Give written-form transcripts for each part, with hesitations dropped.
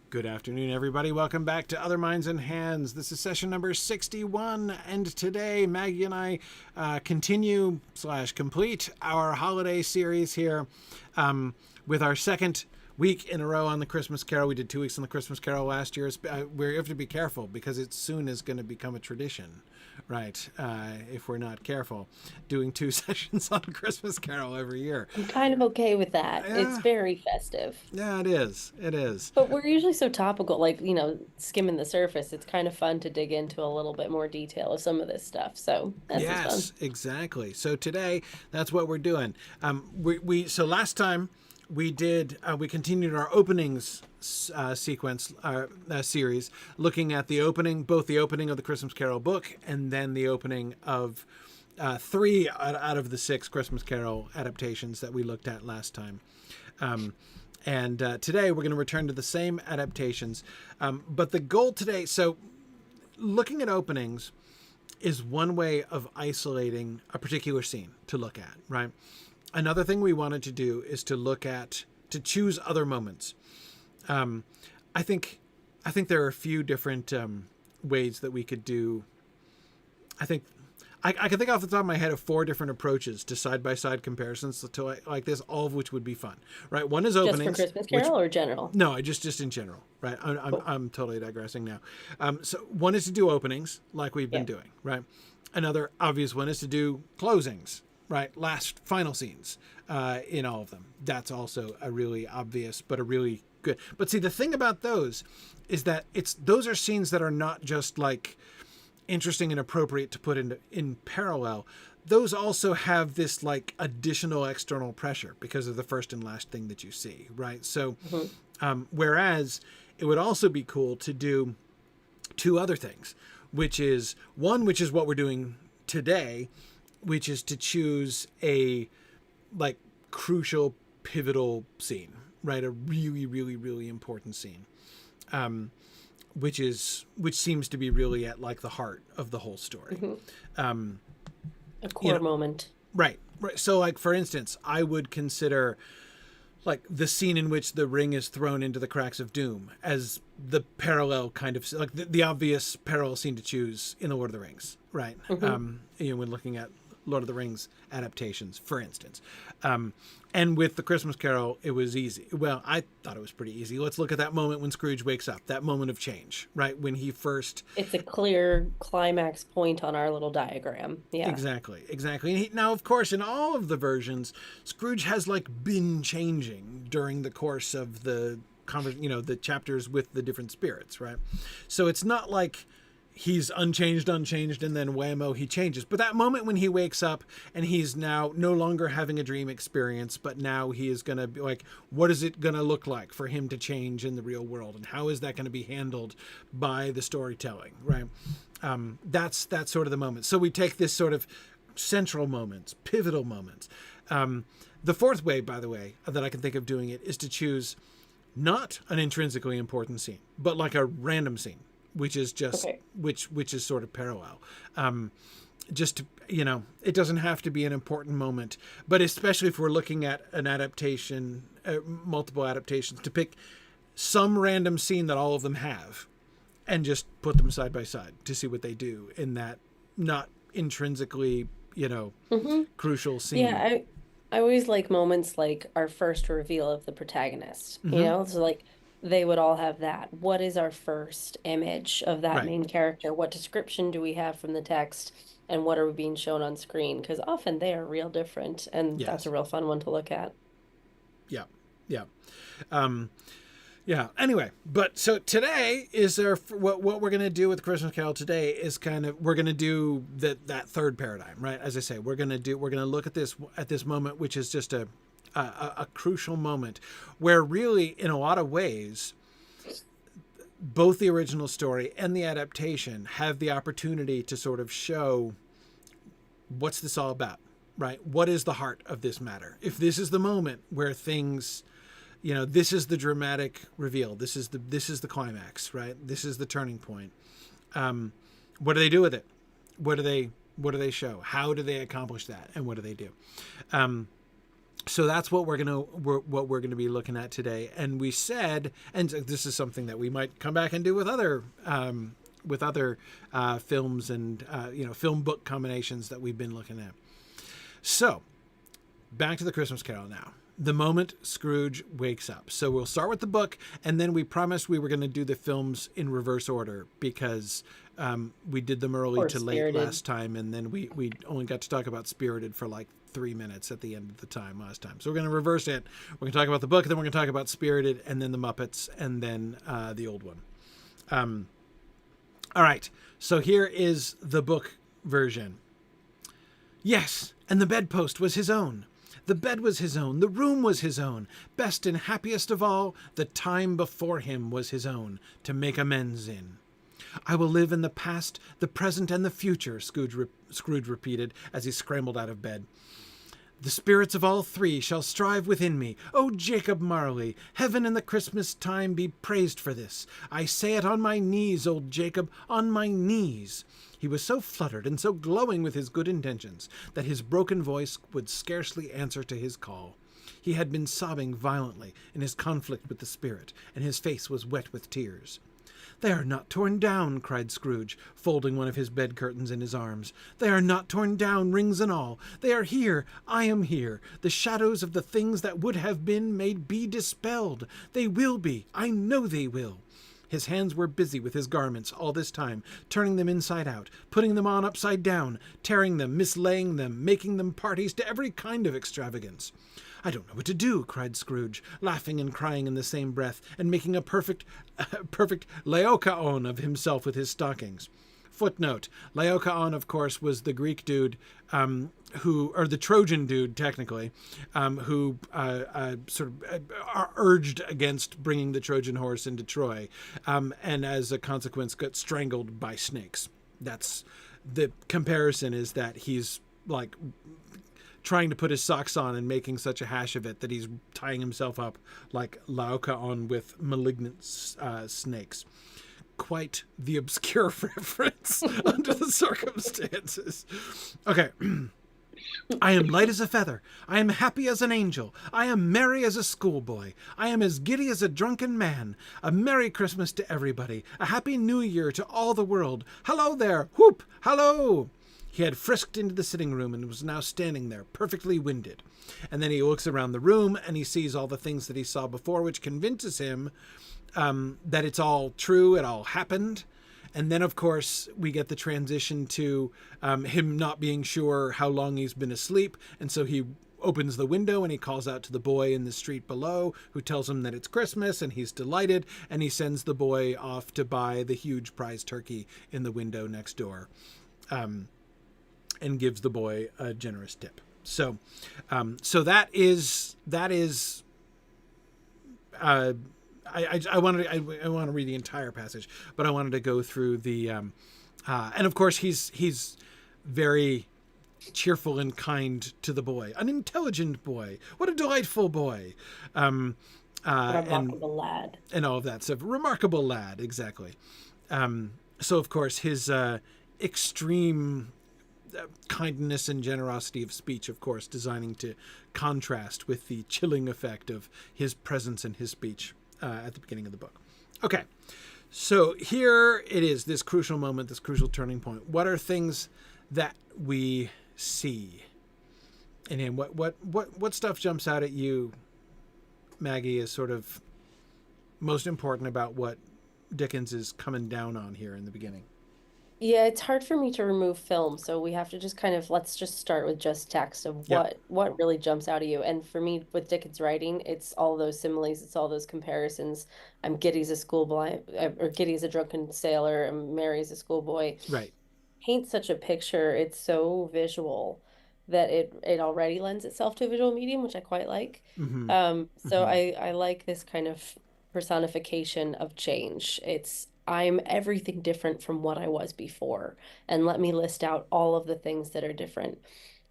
Good afternoon, everybody. Welcome back to Other Minds and Hands. This is session number 61, and today Maggie and I continue/complete our holiday series here with our second week in a row on the Christmas Carol. We did 2 weeks on the Christmas Carol last year. We have to be careful because it soon is going to become a tradition, right? If we're not careful, doing 2 sessions on Christmas Carol every year. I'm kind of okay with that. It's Yeah, very festive. yeah, it is. It is. But we're usually so topical, like, skimming the surface. It's kind of fun to dig into a little bit more detail of some of this stuff. So that's just fun. Yes, exactly. So today, that's what we're doing. So last time we continued our openings sequence series, looking at both the opening of the Christmas Carol book and then the opening of 3 out of the 6 Christmas Carol adaptations that we looked at last time. And today we're going to return to the same adaptations. But the goal today, so looking at openings is one way of isolating a particular scene to look at, right? Another thing we wanted to do is to choose other moments. I think there are a few different ways that we could do. I can think off the top of my head of 4 different approaches to side-by-side comparisons to like this, all of which would be fun, right? One is openings. Just for Christmas Carol or general? No, just in general, right? I'm totally digressing now. So one is to do openings like we've been doing, right? Another obvious one is to do closings, right? Final scenes in all of them. That's also a really obvious, but a really good. But see, the thing about those is that those are scenes that are not just like interesting and appropriate to put in parallel. Those also have this like additional external pressure because of the first and last thing that you see, right? So, whereas it would also be cool to do 2 other things, which is what we're doing today, which is to choose a like crucial, pivotal scene, right? A really, really, really important scene. Which seems to be really at like the heart of the whole story. A core moment. Right. So like, for instance, I would consider like the scene in which the ring is thrown into the cracks of doom as the parallel kind of like the obvious parallel scene to choose in the Lord of the Rings. Right. When looking at Lord of the Rings adaptations, for instance. And with the Christmas Carol, it was easy. Well, I thought it was pretty easy. Let's look at that moment when Scrooge wakes up, that moment of change, right? When he first... It's a clear climax point on our little diagram. Yeah. Exactly. And now, of course, in all of the versions, Scrooge has like been changing during the course of the chapters with the different spirits, right? So it's not like he's unchanged, and then whammo, he changes. But that moment when he wakes up and he's now no longer having a dream experience, but now he is going to be like, what is it going to look like for him to change in the real world? And how is that going to be handled by the storytelling, right? That's sort of the moment. So we take this sort of central moments, pivotal moments. The 4th way, by the way, that I can think of doing it is to choose not an intrinsically important scene, but like a random scene, which is just which is sort of parallel. Just to, it doesn't have to be an important moment, but especially if we're looking at an adaptation, multiple adaptations, to pick some random scene that all of them have and just put them side by side to see what they do in that not intrinsically, crucial scene. Yeah, I always like moments like our first reveal of the protagonist, So like they would all have that. What is our first image of that main character? What description do we have from the text? And what are we being shown on screen? Because often they are real different. And that's a real fun one to look at. Yeah. Anyway, but so today is what we're going to do with Christmas Carol today is we're going to do that third paradigm, right? As I say, we're going to look at this moment, which is just a crucial moment where really, in a lot of ways, both the original story and the adaptation have the opportunity to sort of show what's this all about, right? What is the heart of this matter? If this is the moment where things, this is the dramatic reveal, this is the climax, right? This is the turning point. What do they do with it? What do they show? How do they accomplish that? And what do they do? So that's what we're gonna be looking at today. And we said, and this is something that we might come back and do with other films and film book combinations that we've been looking at. So back to the Christmas Carol now. The moment Scrooge wakes up. So we'll start with the book, and then we promised we were going to do the films in reverse order because we did them early Or to late Spirited. last time, and then we only got to talk about Spirited for like 3 minutes at the end of the time last time. So we're going to reverse it. We're going to talk about the book, then we're going to talk about Spirited, and then the Muppets, and then the old one. All right, so here is the book version. Yes, and the bedpost was his own. The bed was his own, the room was his own. Best and happiest of all, the time before him was his own, to make amends in. I will live in the past, the present, and the future, Scrooge repeated as he scrambled out of bed. The spirits of all three shall strive within me. O Jacob Marley, heaven and the Christmas time be praised for this. I say it on my knees, old Jacob, on my knees. He was so fluttered and so glowing with his good intentions that his broken voice would scarcely answer to his call. He had been sobbing violently in his conflict with the spirit, and his face was wet with tears. They are not torn down, cried Scrooge, folding one of his bed curtains in his arms. They are not torn down, rings and all. They are here. I am here. The shadows of the things that would have been may be dispelled. They will be. I know they will. His hands were busy with his garments all this time, turning them inside out, putting them on upside down, tearing them, mislaying them, making them parties to every kind of extravagance. I don't know what to do, cried Scrooge, laughing and crying in the same breath, and making a perfect Laocoon of himself with his stockings. Footnote: Laocoon, of course, was the Greek dude or the Trojan dude, technically, who urged against bringing the Trojan horse into Troy, and as a consequence got strangled by snakes. That's the comparison, is that he's like trying to put his socks on and making such a hash of it that he's tying himself up like Laocoon with malignant snakes. Quite the obscure reference under the circumstances. Okay. I am light as a feather. I am happy as an angel. I am merry as a schoolboy. I am as giddy as a drunken man. A Merry Christmas to everybody. A Happy New Year to all the world. Hello there. Whoop. Hello. He had frisked into the sitting room and was now standing there, perfectly winded. And then he looks around the room and he sees all the things that he saw before, which convinces him that it's all true, it all happened. And then, of course, we get the transition to him not being sure how long he's been asleep. And so he opens the window and he calls out to the boy in the street below, who tells him that it's Christmas, and he's delighted. And he sends the boy off to buy the huge prize turkey in the window next door, and gives the boy a generous tip. So that is. I want to read the entire passage, but I wanted to go through the, and of course he's very cheerful and kind to the boy, an intelligent boy. What a delightful boy, Remarkable lad, and all of that stuff. Remarkable lad, exactly. So of course his extreme kindness and generosity of speech, of course, designing to contrast with the chilling effect of his presence and his speech at the beginning of the book. Okay, so here it is, this crucial moment, this crucial turning point. What are things that we see? And what stuff jumps out at you, Maggie, is sort of most important about what Dickens is coming down on here in the beginning? Yeah, it's hard for me to remove film, so we have to just kind of let's just start with just text of Yeah. what really jumps out at you. And for me, with Dickens writing, it's all those similes, it's all those comparisons. I'm giddy as a schoolboy, or giddy as a drunken sailor, I'm merry as a schoolboy. Right. Paints such a picture, it's so visual that it already lends itself to a visual medium, which I quite like. Mm-hmm. So Mm-hmm. I like this kind of personification of change. It's I'm everything different from what I was before, and let me list out all of the things that are different.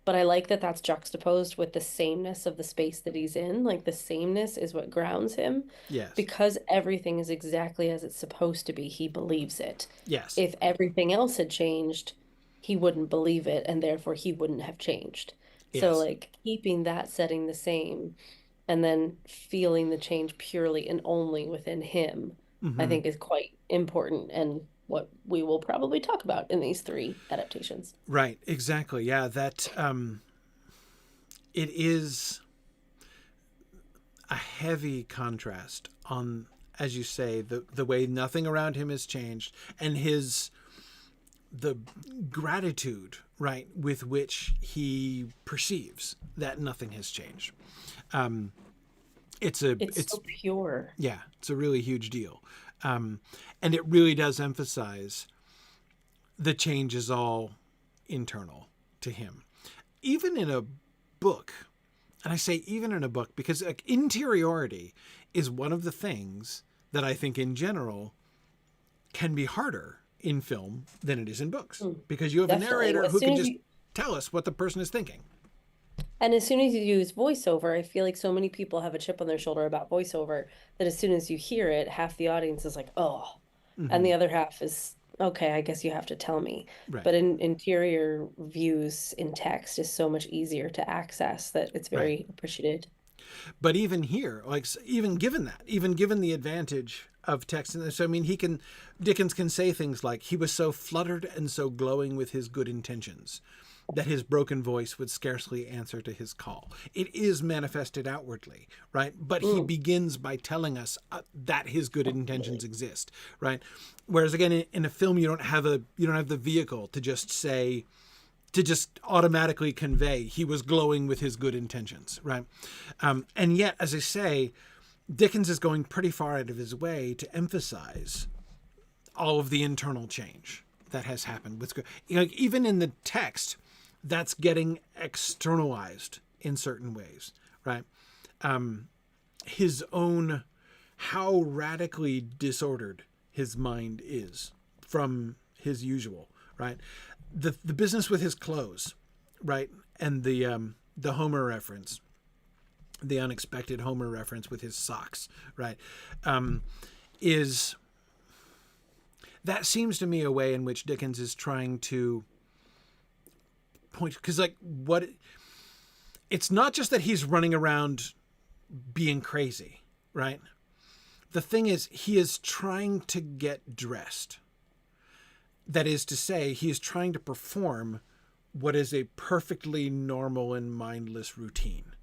But I like that that's juxtaposed with the sameness of the space that he's in. Like the sameness is what grounds him Yes. because everything is exactly as it's supposed to be. He believes it. Yes. If everything else had changed, he wouldn't believe it, and therefore he wouldn't have changed. So Yes. like keeping that setting the same and then feeling the change purely and only within him, I Hmm. think is quite important and what we will probably talk about in these three adaptations. Right. Exactly. Yeah. That it is a heavy contrast on, as you say, the way nothing around him has changed, and the gratitude, right, with which he perceives that nothing has changed. It's a It's it's so pure. Yeah, it's a really huge deal, and it really does emphasize the change is all internal to him, even in a book. And I say even in a book because like, interiority is one of the things that I think in general can be harder in film than it is in books, Mm, because you have a definitely. narrator As who soon can as just you tell us what the person is thinking. And as soon as you use voiceover, I feel like so many people have a chip on their shoulder about voiceover that as soon as you hear it, half the audience is like, oh, and Hmm. the other half is, okay, I guess you have to tell me. Right. But in interior views in text is so much easier to access that it's Right. very appreciated. But even here, like even given that, even given the advantage of text, and so I mean, Dickens can say things like, "He was so fluttered and so glowing with his good intentions that his broken voice would scarcely answer to his call." It is manifested outwardly, right? But he Mm, begins by telling us that his good intentions definitely. exist, right? Whereas again, in a film, you don't have the vehicle to just say, to just automatically convey he was glowing with his good intentions, right? And yet, as I say, Dickens is going pretty far out of his way to emphasize all of the internal change that has happened with, like, even in the text, that's getting externalized in certain ways, right? His own, how radically disordered his mind is from his usual, right? The business with his clothes, right, and the Homer reference, the unexpected Homer reference with his socks, right, is that seems to me a way in which Dickens is trying to point, because like what, it's not just that he's running around being crazy, right? The thing is, he is trying to get dressed. That is to say, he is trying to perform what is a perfectly normal and mindless routine,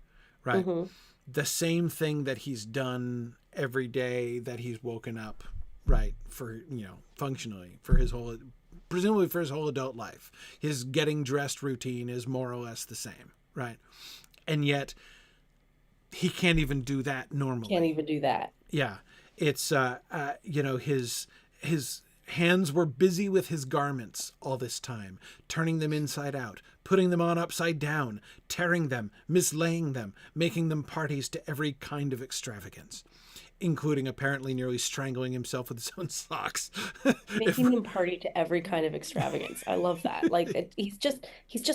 right? Hmm. The same thing that he's done every day that he's woken up, right, for, functionally for his whole, presumably for his whole adult life. His getting dressed routine is more or less the same, right? And yet he can't even do that Can't normally. even do that. Yeah, it's his hands were busy with his garments all this time, turning them inside out, putting them on upside down, tearing them, mislaying them, making them parties to every kind of extravagance, including apparently nearly strangling himself with his own socks. If, Making them party to every kind of extravagance. I love that. Like he's just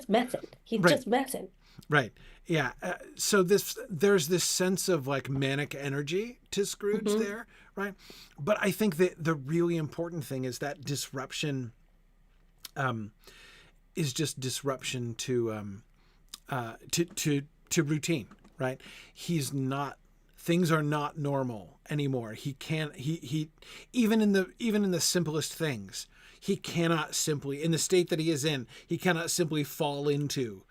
messing. He's right, just messing. right, yeah. So there's this sense of like manic energy to Scrooge Hmm. there, right? But I think that the really important thing is that disruption is just disruption to routine, right? He's not, things are not normal anymore. He can't, he even in the simplest things, he cannot simply, in the state that he is in, he cannot simply fall into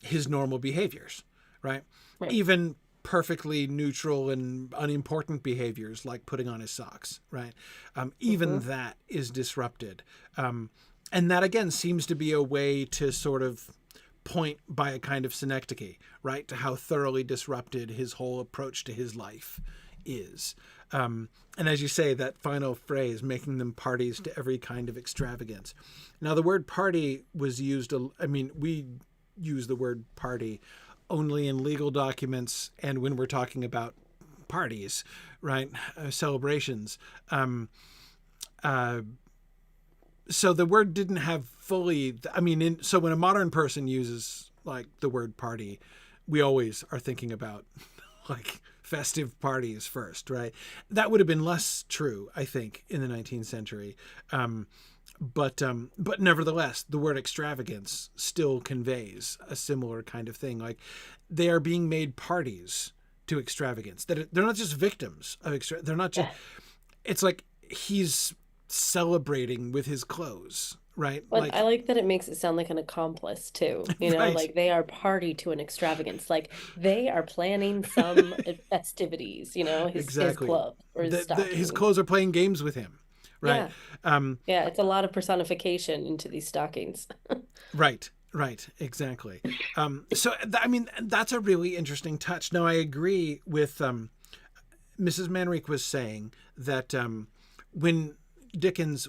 his normal behaviors, right? Right. Even perfectly neutral and unimportant behaviors like putting on his socks, right? Even Hmm. that is disrupted. And that again seems to be a way to sort of point by a kind of synecdoche, right, to how thoroughly disrupted his whole approach to his life is. And as you say, that final phrase, making them parties to every kind of extravagance. Now, the word party was used, I mean, we use the word party only in legal documents and when we're talking about parties, right? Celebrations. Uh, so the word didn't have fully, I mean, so when a modern person uses like the word party, we always are thinking about like festive parties first, right? That would have been less true, I think, in the 19th century. but nevertheless, the word extravagance still conveys a similar kind of thing. Like, they are being made parties to extravagance. That they're not just victims of they're not just. It's like he's celebrating with his clothes, right? But Like, I like that it makes it sound like an accomplice too. You know, right, like they are party to an extravagance. Like they are planning some festivities, you know, his exactly. club or his His stocking. clothes are playing games with him, right? Yeah. Um, Yeah, it's a lot of personification into these stockings. right, right, exactly. I mean, that's a really interesting touch. Now, I agree with Mrs. Manrique was saying that when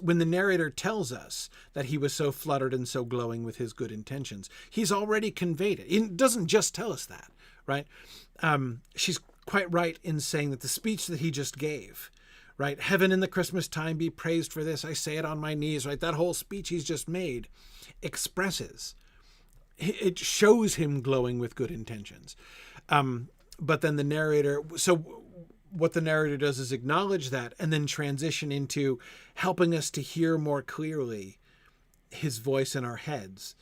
when the narrator tells us that he was so fluttered and so glowing with his good intentions, he's already conveyed it. He doesn't just tell us that, right? She's quite right in saying that the speech that he just gave, right? Heaven in the Christmas time be praised for this. I say it on my knees, right? That whole speech he's just made expresses, it shows him glowing with good intentions. But then the narrator, so what the narrator does is acknowledge that and then transition into helping us to hear more clearly his voice in our heads,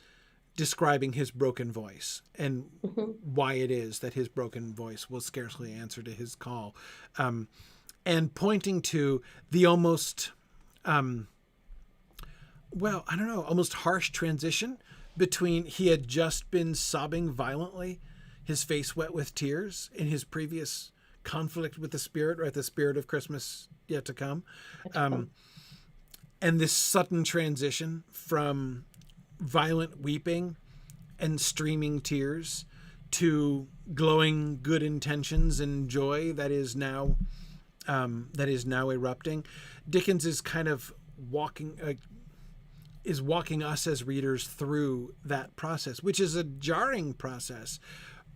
describing his broken voice and why it is that his broken voice will scarcely answer to his call. And pointing to the almost, well, I don't know, almost harsh transition between he had just been sobbing violently, his face wet with tears in his previous conflict with the spirit, right? The spirit of Christmas yet to come. And this sudden transition from violent weeping and streaming tears to glowing good intentions and joy that is now erupting. Dickens is kind of walking us as readers through that process, which is a jarring process,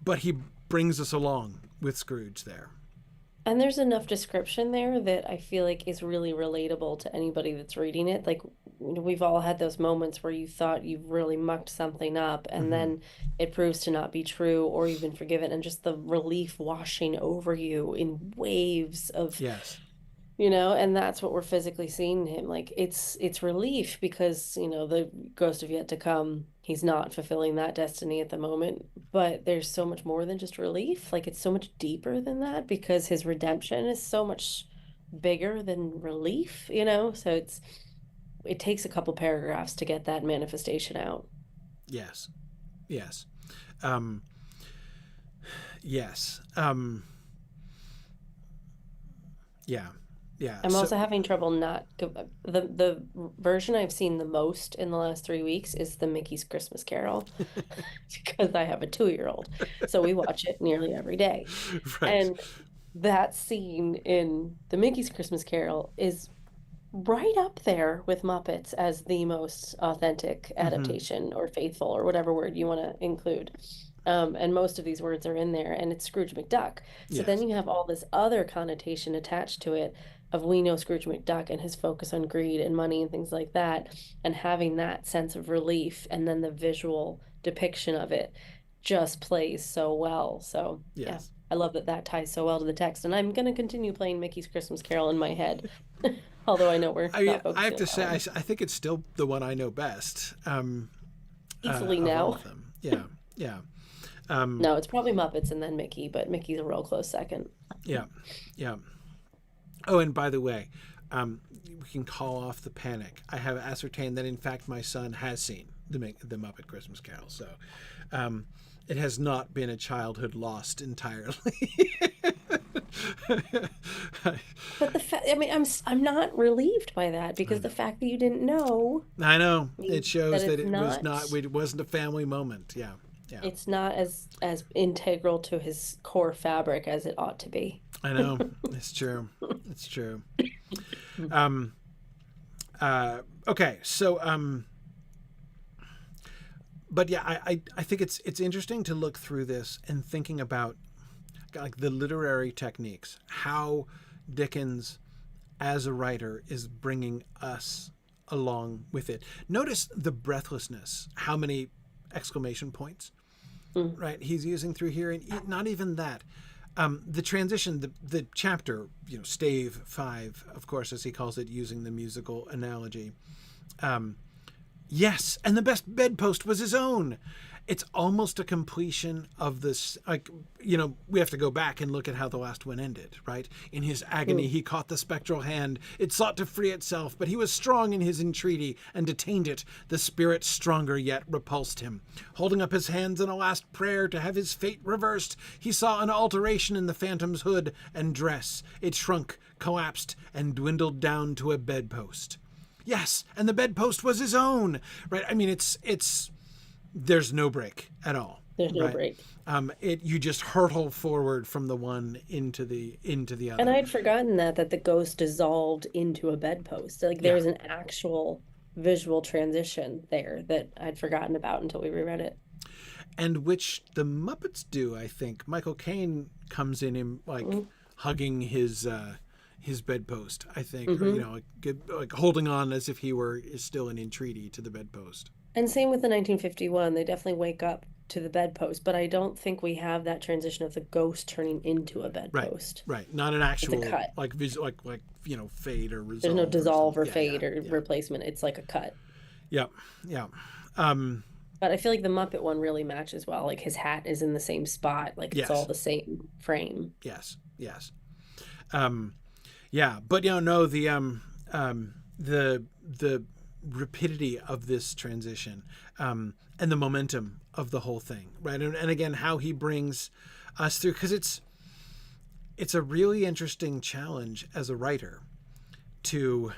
but he brings us along with Scrooge there. And there's enough description there that I feel like is really relatable to anybody that's reading it. Like we've all had those moments where you thought you've really mucked something up and then it proves to not be true or you've been forgiven and just the relief washing over you in waves of, Yes. you know, and that's what we're physically seeing in him. Like it's relief because, you know, the ghost of yet to come, he's not fulfilling that destiny at the moment, but there's so much more than just relief. Like it's so much deeper than that because his redemption is so much bigger than relief, you know? So it takes a couple paragraphs to get that manifestation out. Yes. Yes. Um, yes. Yeah. Yeah. I'm also having trouble not the version I've seen the most in the last 3 weeks is the Mickey's Christmas Carol because I have a 2-year-old. So we watch it nearly every day. Right. And that scene in the Mickey's Christmas Carol is right up there with Muppets as the most authentic adaptation or faithful or whatever word you want to include. And most of these words are in there, and it's Scrooge McDuck. So then Yes. you have all this other connotation attached to it of we know Scrooge McDuck and his focus on greed and money and things like that, and having that sense of relief and then the visual depiction of it just plays so well. So yeah, Yes. I love that that ties so well to the text, and I'm going to continue playing Mickey's Christmas Carol in my head, although I know we're I mean, not I have focusing to on say, that one. I think it's still the one I know best. Easily Of all now. of them. Yeah. Yeah. No, it's probably Muppets and then Mickey, but Mickey's a real close second. Yeah. Yeah. Oh, and by the way, we can call off the panic. I have ascertained that, in fact, my son has seen the Muppet Christmas Carol. So it has not been a childhood lost entirely. But I mean, I'm not relieved by that I because the know. fact that you didn't know I know. It means that shows that it wasn't a family moment. Yeah. Yeah. it's not as integral to his core fabric as it ought to be. I know. It's true. It's true. Um, okay. So, but yeah, I think it's interesting to look through this and thinking about like the literary techniques, how Dickens as a writer is bringing us along with it. Notice the breathlessness, how many exclamation points, Mm. right? He's using through here, and not even that. The transition, the chapter, stave 5, of course, as he calls it, using the musical analogy, Yes, and the best bedpost was his own. It's almost a completion of this, like, we have to go back and look at how the last one ended, right? In his agony, he caught the spectral hand. It sought to free itself, but he was strong in his entreaty and detained it. The spirit, stronger yet, repulsed him. Holding up his hands in a last prayer to have his fate reversed, he saw an alteration in the phantom's hood and dress. It shrunk, collapsed, and dwindled down to a bedpost. Yes, and the bedpost was his own, right? I mean, it's there's no break at all. There's no break. You just hurtle forward from the one into the other. And I'd forgotten that the ghost dissolved into a bedpost. Like there was an actual visual transition there that I'd forgotten about until we reread it. And which the Muppets do, I think. Michael Caine comes in like hugging his bedpost, I think, or, like holding on as if he is still in entreaty to the bedpost. And same with the 1951, they definitely wake up to the bedpost, but I don't think we have that transition of the ghost turning into a bedpost. Right. Not an actual cut. like fade or resolve. There's no dissolve or fade or replacement. It's like a cut. Yeah. But I feel like the Muppet one really matches well. Like his hat is in the same spot. Like it's all the same frame. Yes. But the rapidity of this transition and the momentum of the whole thing, right? And again, how he brings us through, because it's a really interesting challenge as a writer to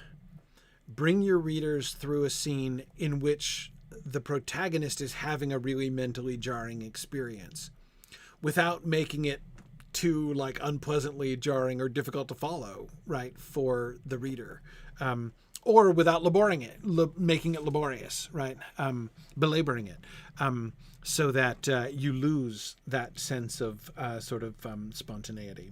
bring your readers through a scene in which the protagonist is having a really mentally jarring experience without making it too like unpleasantly jarring or difficult to follow, right, for the reader. Or without making it laborious, right? Belaboring it, so that you lose that sense of sort of spontaneity.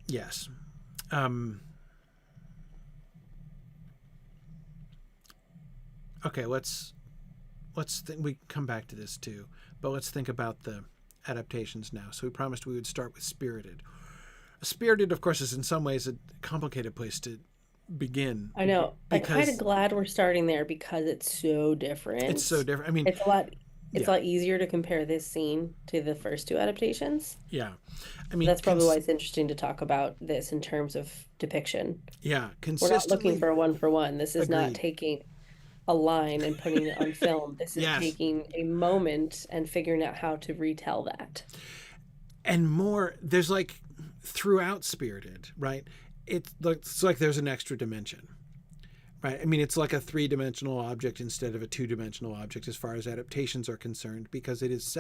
Yes. Okay, let's we come back to this too, but let's think about the adaptations now. So we promised we would start with Spirited. Spirited, of course, is in some ways a complicated place to begin. I know. I'm kind of glad we're starting there because it's so different. It's so different. I mean, it's a lot easier to compare this scene to the first two adaptations. Yeah. I mean, that's probably why it's interesting to talk about this in terms of depiction. Yeah. We're not looking for a one-for-one. This is not taking a line and putting it on film. This is taking a moment and figuring out how to retell that. And more, there's like throughout Spirited, right? It's like there's an extra dimension, right? I mean, it's like a three-dimensional object instead of a two-dimensional object as far as adaptations are concerned, because it is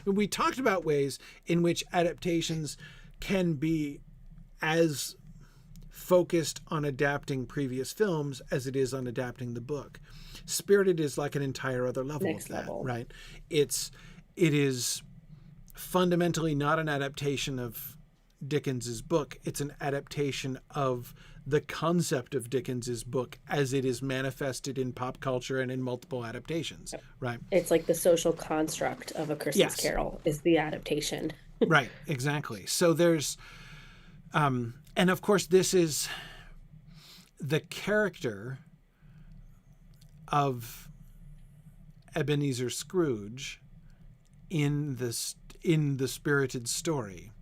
we talked about ways in which adaptations can be as focused on adapting previous films as it is on adapting the book. Spirited is like an entire other level of that, right? It is fundamentally not an adaptation of Dickens's book. It's an adaptation of the concept of Dickens's book as it is manifested in pop culture and in multiple adaptations, right? It's like the social construct of A Christmas Carol is the adaptation. Right, exactly. So there's and of course, this is the character of Ebenezer Scrooge in the Spirited story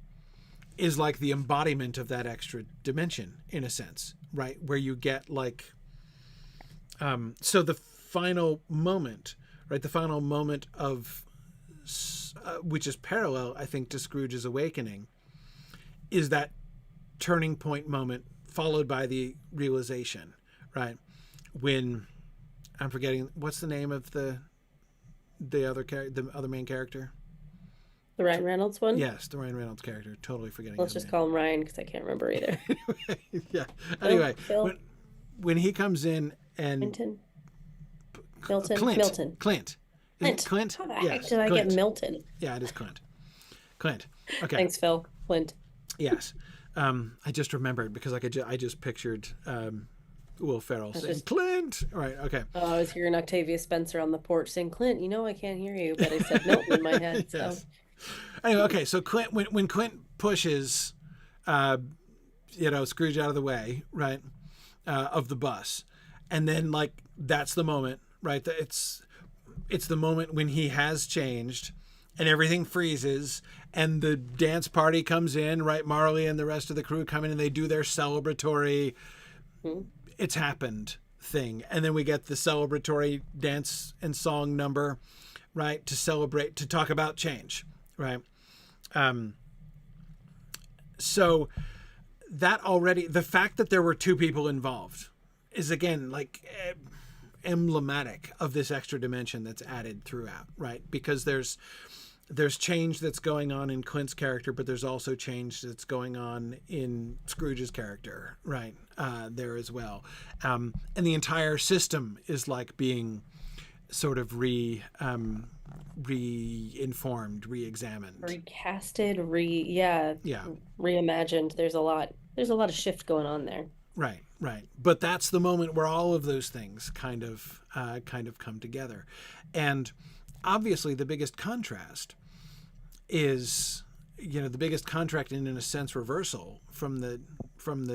is like the embodiment of that extra dimension, in a sense, right? Where you get like, so the final moment, right? The final moment of, which is parallel, I think, to Scrooge's awakening, is that turning point moment followed by the realization, right? When I'm forgetting, what's the name of the other main character? The Ryan Reynolds one? Yes, the Ryan Reynolds character. Totally forgetting. Let's just call him Ryan because I can't remember either. Yeah. Anyway, Phil? When he comes in and Milton. Clint. Is it Clint? How the heck did I get Milton? Yeah, it is Clint. Okay. Thanks, Phil. Clint. Yes. I just remembered because I just pictured Will Ferrell saying Clint. All right. Okay. Oh, I was hearing Octavia Spencer on the porch saying Clint. I can't hear you, but I said Milton in my head. So. Yes. Anyway, okay. So Clint, when Clint pushes Scrooge out of the way, right, of the bus. And then, like, that's the moment, right? It's the moment when he has changed and everything freezes and the dance party comes in, right? Marley and the rest of the crew come in and they do their celebratory, it's happened thing. And then we get the celebratory dance and song number, right? To celebrate, to talk about change, right? So that already, the fact that there were two people involved is, again, like, emblematic of this extra dimension that's added throughout, right? Because there's change that's going on in Clint's character, but there's also change that's going on in Scrooge's character, right? There as well. And the entire system is like being sort of re-informed, re-examined, recasted, reimagined. There's a lot of shift going on there. Right. But that's the moment where all of those things kind of come together. And obviously the biggest contrast is, the biggest contract in a sense reversal from the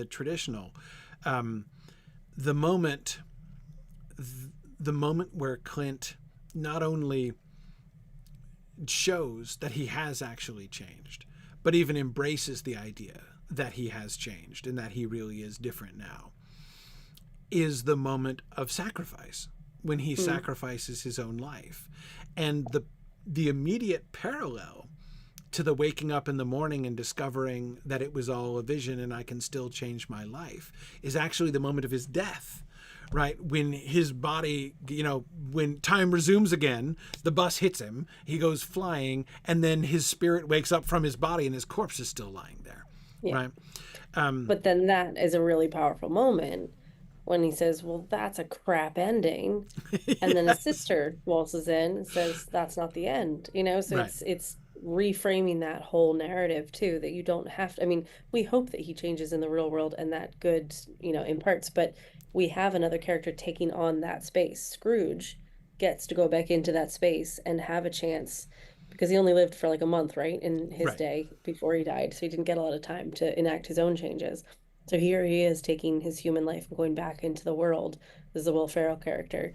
traditional, the moment where Clint not only shows that he has actually changed, but even embraces the idea that he has changed and that he really is different now, is the moment of sacrifice, when he sacrifices his own life. And the immediate parallel to the waking up in the morning and discovering that it was all a vision and I can still change my life is actually the moment of his death, right? When his body, when time resumes again, the bus hits him, he goes flying, and then his spirit wakes up from his body and his corpse is still lying there, right? But then that is a really powerful moment when he says, well, that's a crap ending. And then his sister waltzes in and says, that's not the end, So right. It's reframing that whole narrative too, that you don't have to, we hope that he changes in the real world and that good, imparts, but we have another character taking on that space. Scrooge gets to go back into that space and have a chance, because he only lived for like a month, right, in his day before he died. So he didn't get a lot of time to enact his own changes. So here he is taking his human life and going back into the world. This is the Will Ferrell character.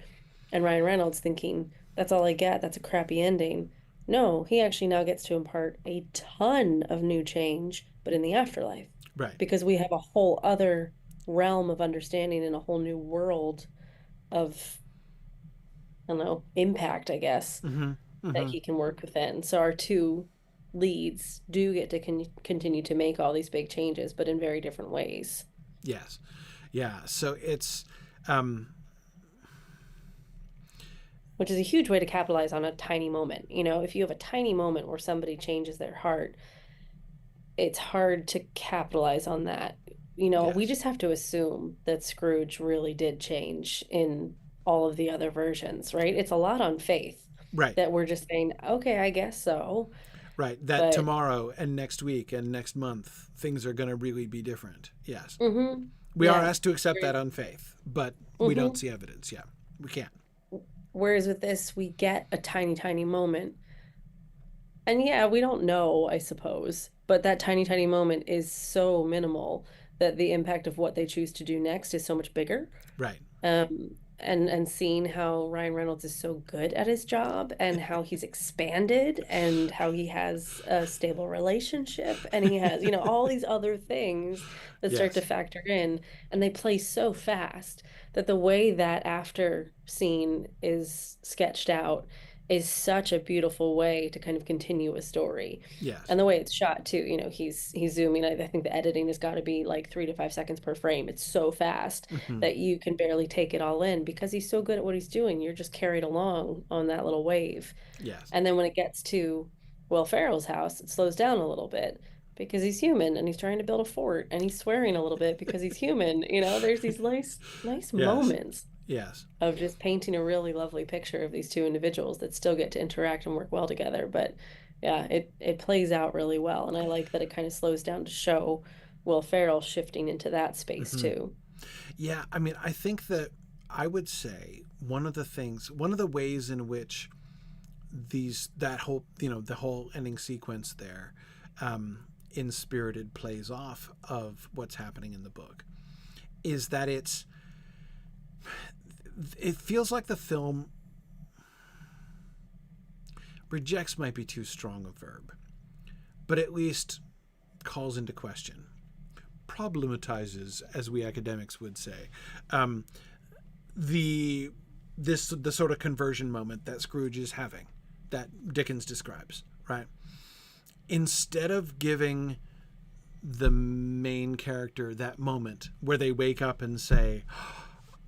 And Ryan Reynolds thinking, that's all I get. That's a crappy ending. No, he actually now gets to impart a ton of new change, but in the afterlife. Right. Because we have a whole other realm of understanding and a whole new world of, I don't know, impact, I guess, that he can work within. So our two leads do get to continue to make all these big changes, but in very different ways. Yes. Yeah. So it's... which is a huge way to capitalize on a tiny moment. If you have a tiny moment where somebody changes their heart, it's hard to capitalize on that. Yes. We just have to assume that Scrooge really did change in all of the other versions, right? It's a lot on faith. Right. That we're just saying, okay, I guess so. Right. That tomorrow and next week and next month, things are going to really be different. Yes. We are asked to accept that on faith, but we don't see evidence. Yeah, we can't. Whereas with this, we get a tiny, tiny moment. And we don't know, I suppose, but that tiny, tiny moment is so minimal that the impact of what they choose to do next is so much bigger. Right. And seeing how Ryan Reynolds is so good at his job and how he's expanded and how he has a stable relationship and he has, all these other things that start to factor in, and they play so fast that the way that after scene is sketched out is such a beautiful way to kind of continue a story. Yes. And the way it's shot too, he's zooming. I think the editing has got to be like 3 to 5 seconds per frame. It's so fast that you can barely take it all in because he's so good at what he's doing. You're just carried along on that little wave. Yes. And then when it gets to Will Ferrell's house, it slows down a little bit because he's human and he's trying to build a fort and he's swearing a little bit because he's human. There's these nice moments. Yes. Of just painting a really lovely picture of these two individuals that still get to interact and work well together. But it plays out really well. And I like that it kind of slows down to show Will Ferrell shifting into that space too. Yeah. I think that I would say one of the ways in which the whole ending sequence there inspirited plays off of what's happening in the book is that it feels like the film rejects might be too strong a verb, but at least calls into question, problematizes, as we academics would say, the sort of conversion moment that Scrooge is having, that Dickens describes, right? Instead of giving the main character that moment where they wake up and say,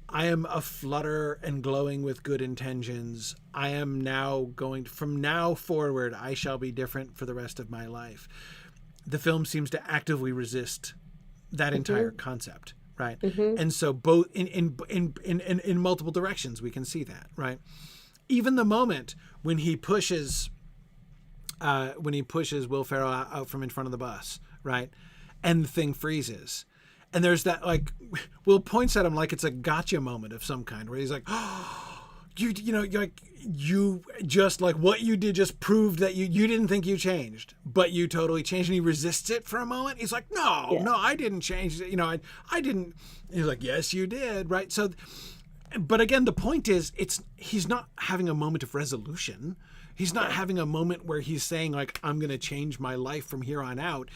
I am aflutter and glowing with good intentions. I am now from now forward, I shall be different for the rest of my life. The film seems to actively resist that entire concept, right? And so both in multiple directions, we can see that, right? Even the moment when he pushes Will Ferrell out from in front of the bus, right? And the thing freezes. And there's that, like, Will points at him like it's a gotcha moment of some kind, where he's like, oh, you just, like, what you did just proved that you didn't think you changed, but you totally changed. And he resists it for a moment. He's like, no, I didn't change. I didn't. He's like, yes, you did. Right. So, but again, the point is, he's not having a moment of resolution. He's not having a moment where he's saying, like, I'm going to change my life from here on out.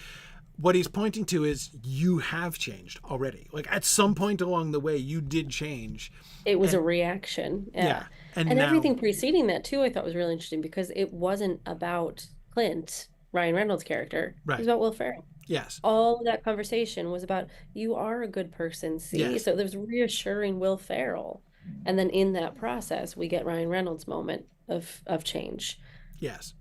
What he's pointing to is, you have changed already. Like, at some point along the way, you did change. It was a reaction. Yeah. And now, everything preceding that, too, I thought was really interesting, because it wasn't about Clint, Ryan Reynolds' character. Right. It was about Will Ferrell. Yes. All of that conversation was about, you are a good person, see? Yes. So there's reassuring Will Ferrell. And then in that process, we get Ryan Reynolds' moment of change. Yes.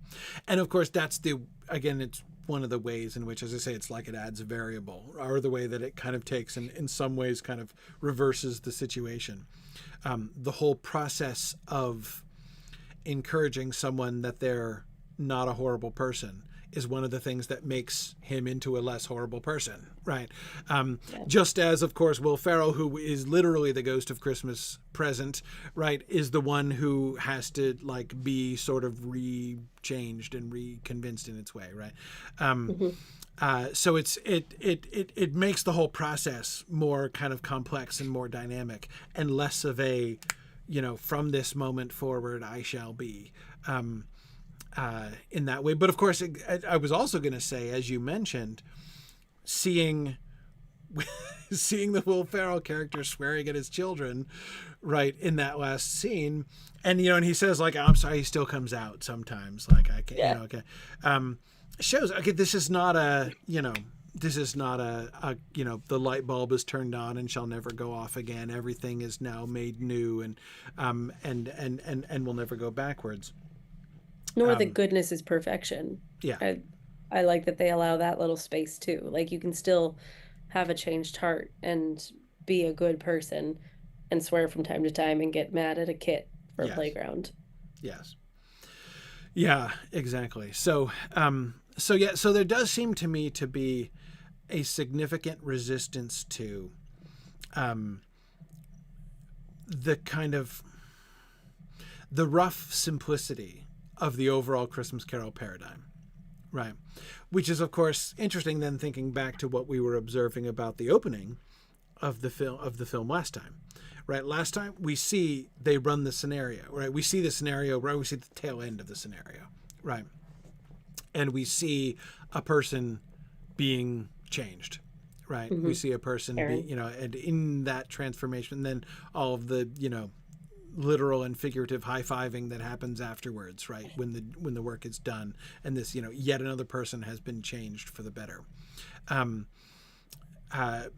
And of course, it's one of the ways in which, as I say, it's like it adds a variable, or the way that it kind of takes and in some ways kind of reverses the situation. The whole process of encouraging someone that they're not a horrible person is one of the things that makes him into a less horrible person, right? Just as, of course, Will Ferrell, who is literally the ghost of Christmas Present, right, is the one who has to, like, be sort of re-changed and re-convinced in its way, right? So it makes the whole process more kind of complex and more dynamic, and less of a, from this moment forward, I shall be. In that way. But of course, I was also going to say, as you mentioned, seeing the Will Ferrell character swearing at his children, right, in that last scene, and and he says, like, I'm sorry, he still comes out sometimes, like, I can't, shows, okay, this is not a the light bulb is turned on and shall never go off again. Everything is now made new, and will never go backwards. Nor the goodness is perfection. Yeah. I like that they allow that little space too. Like, you can still have a changed heart and be a good person and swear from time to time and get mad at a kid for a playground. Yes. Yeah, exactly. So there does seem to me to be a significant resistance to the kind of the rough simplicity of the overall Christmas Carol paradigm, right? Which is, of course, interesting then, thinking back to what we were observing about the opening of the film last time, right? Last time they run the scenario, right? We see the scenario, right? We see the tail end of the scenario, right? And we see a person being changed, right? We see a person and in that transformation, then all of the, literal and figurative high-fiving that happens afterwards, right, when the work is done, and this, yet another person has been changed for the better.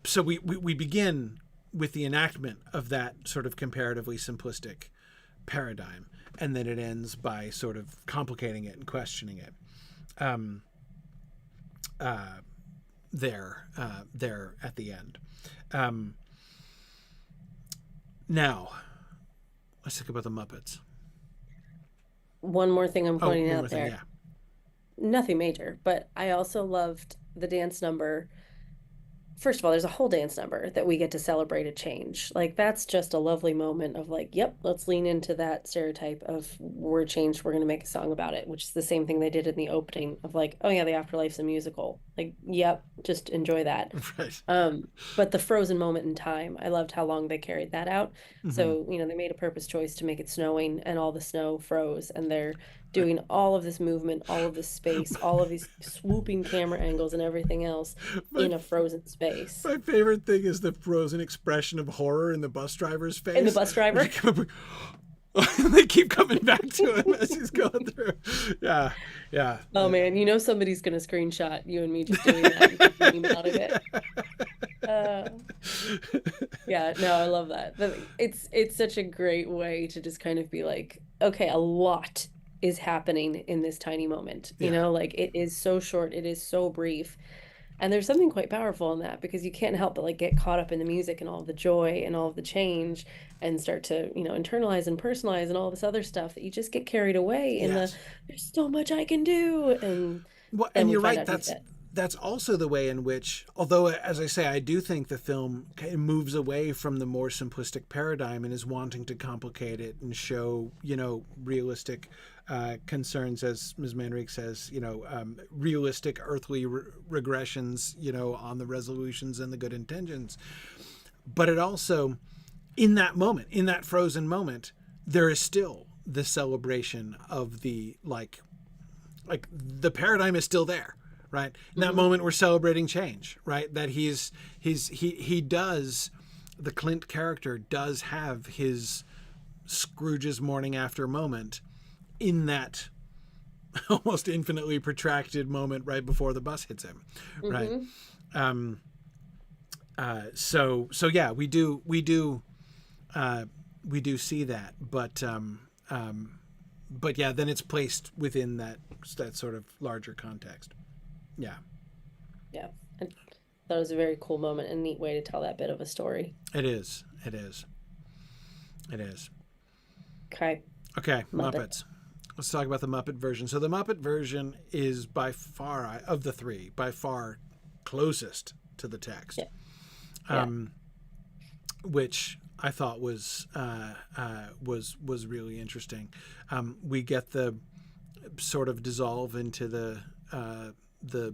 So we begin with the enactment of that sort of comparatively simplistic paradigm, and then it ends by sort of complicating it and questioning it there at the end. Now, let's think about the Muppets. One more thing I'm pointing out there. Yeah. Nothing major, but I also loved the dance number first of all, there's a whole dance number that we get to celebrate a change. Like that's just a lovely moment of like, yep, let's lean into that stereotype of we're changed, we're gonna make a song about it, which is the same thing they did in the opening of like, oh yeah, the afterlife's a musical. Like, yep, just enjoy that. Right. But the frozen moment in time, I loved how long they carried that out. Hmm. So, they made a purpose choice to make it snowing and all the snow froze and they're Right. doing all of this movement, all of this space, all of these swooping camera angles and everything else My in a frozen space. my favorite thing is the frozen expression of horror in the bus driver's And the face. bus When driver. he come up with- they keep coming back to him as he's going through. Yeah, yeah. Oh man, somebody's gonna screenshot you and me just doing that and take a meme out of it. Uh, yeah, no, I love that. It's such a great way to just kind of be like, okay, a lot is happening in this tiny moment. Yeah. Like it is so short, it is so brief. And there's something quite powerful in that because you can't help but like get caught up in the music and all of the joy and all of the change and start to, internalize and personalize and all this other stuff that you just get carried away in the Yes. there's so much I can do. And Well, then and we you're find right. out he's dead. That's also the way in which, although as I say, I do think the film kind of moves away from the more simplistic paradigm and is wanting to complicate it and show, realistic concerns, as Ms. Manrique says, realistic earthly regressions, on the resolutions and the good intentions. But it also, in that moment, in that frozen moment, there is still the celebration of the like the paradigm is still there, right? In that moment, we're celebrating change, right? That he does, the Clint character does have his Scrooge's morning after moment in that almost infinitely protracted moment right before the bus hits him, right? So yeah, we do see that, but yeah, then it's placed within that sort of larger context. Yeah, Yeah. I thought it was a very cool moment and neat way to tell that bit of a story. it is. It is. It is. Okay. Okay, Muppet. Muppets. Let's talk about the Muppet version. So the Muppet version is by far, of the three, by far closest to the text, Yeah. Yeah. which I thought was really interesting. We get the sort of dissolve into the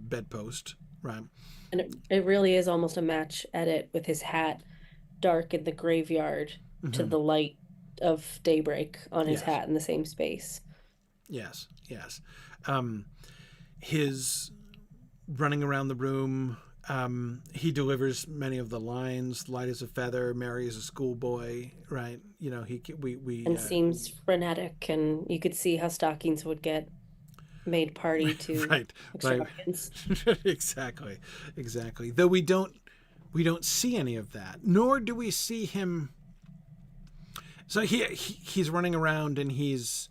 bedpost, right? And it really is almost a match edit with his hat dark in the graveyard to the light of daybreak on his Yes, hat in the same space. yes, yes. His running around the room. He delivers many of the lines. Light as a feather, merry as a schoolboy. Right? We And seems frenetic, and you could see how stockings would get made party to right, right. extravagance. Exactly. Though we don't see any of that, nor do we see him. So he's running around and he's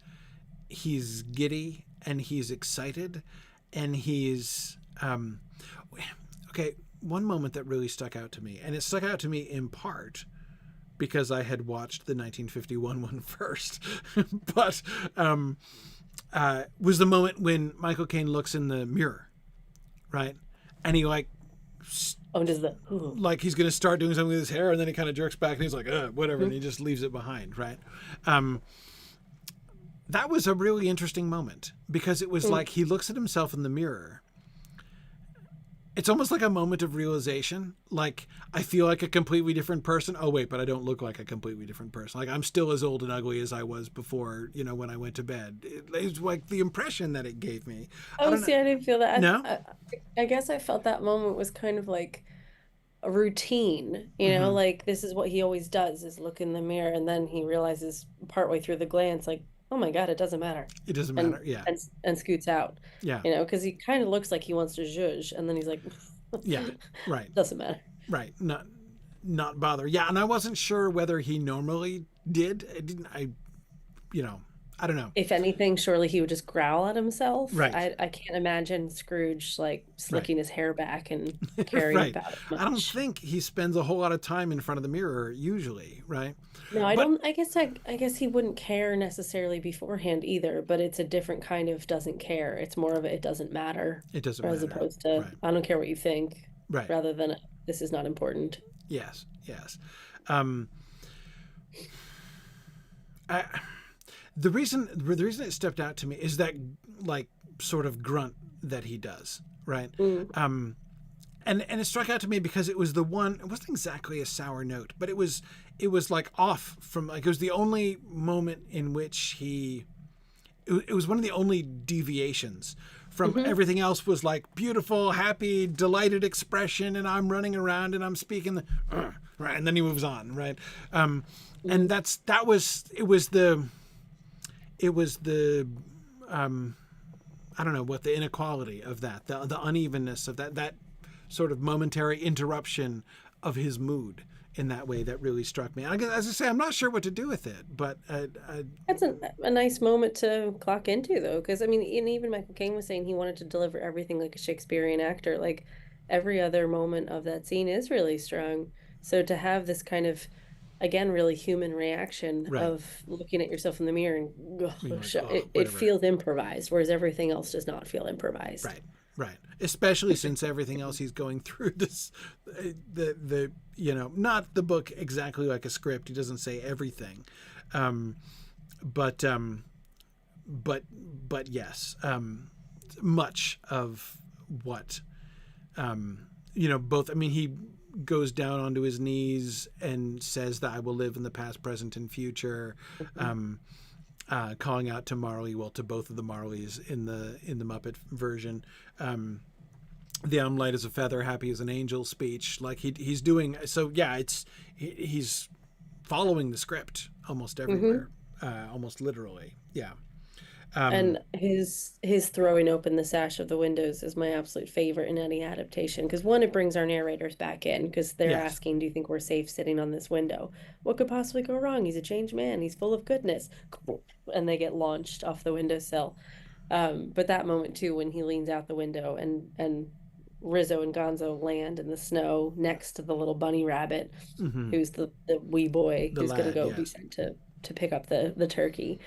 giddy and he's excited and he's okay. One moment that really stuck out to me, and it stuck out to me in part because I had watched the 1951 one first, but was the moment when Michael Caine looks in the mirror, right, and he Oh, does the like he's going to start doing something with his hair, and then he kind of jerks back and he's like, whatever, and he just leaves it behind, right? That was a really interesting moment because it was like he looks at himself in the mirror. It's almost like a moment of realization. Like, I feel like a completely different person. Oh, wait, but I don't look like a completely different person. Like, I'm still as old and ugly as I was before, when I went to bed. It's like the impression that it gave me. I Oh, don't know. see, I didn't feel that. No? I guess I felt that moment was kind of like a routine, Mm-hmm. like this is what he always does is look in the mirror and then he realizes partway through the glance, like, oh my God, it doesn't matter. It doesn't And matter. Yeah. and scoots out, Yeah. because he kind of looks like he wants to zhuzh and then he's like, Yeah. Right. doesn't matter. Right. Not bother. Yeah. And I wasn't sure whether he normally did. It didn't, I don't know. If anything, surely he would just growl at himself. Right. I can't imagine Scrooge like Right. slicking his hair back and caring Right. about it I don't much. think he spends a whole lot of time in front of the mirror usually, right? No, I But don't. I guess he wouldn't care necessarily beforehand either, but it's a different kind of doesn't care. It's more of a, it doesn't matter it doesn't as matter. opposed to Right. I don't care what you think Right. rather than this is not important. Yes, yes. Um, I, the reason it stepped out to me is that like sort of grunt that he does, right? Mm. And it struck out to me because it was the one. It wasn't exactly a sour note, but it was like off from like it was the only moment in which it was one of the only deviations from Hmm. everything else was like beautiful, happy, delighted expression, and I'm running around and I'm speaking the right, and then he moves on, right? And Hmm. it was the I don't know what the inequality of that, the unevenness of that sort of momentary interruption of his mood in that way that really struck me. As I say, I'm not sure what to do with it, but That's a nice moment to clock into, though, because I mean, and even Michael Caine was saying he wanted to deliver everything like a Shakespearean actor. Like every other moment of that scene is really strong. So to have this kind of, again, really human reaction right, of looking at yourself in the mirror and being like, gosh, oh, it whatever. feels improvised, whereas everything else does not feel improvised. Right, right. Especially since everything else he's going through this, the not the book exactly like a script. He doesn't say everything, um, but but yes, much of what both. I mean, he goes down onto his knees and says that I will live in the past, present, and future. Um, Calling out to Marley, well, to both of the Marleys in the Muppet version. The I'm light as a feather, happy as an angel speech. Like he's doing so. Yeah, he's following the script almost Hmm. everywhere, almost literally. Yeah. And his throwing open the sash of the windows is my absolute favorite in any adaptation because one, it brings our narrators back in because they're Yes. asking, "Do you think we're safe sitting on this window? What could possibly go wrong? He's a changed man. He's full of goodness," and they get launched off the windowsill. But that moment too, when he leans out the window and Rizzo and Gonzo land in the snow next to the little bunny rabbit, Hmm. who's the wee boy The who's gonna lad. go be Yes. sent to pick up the turkey.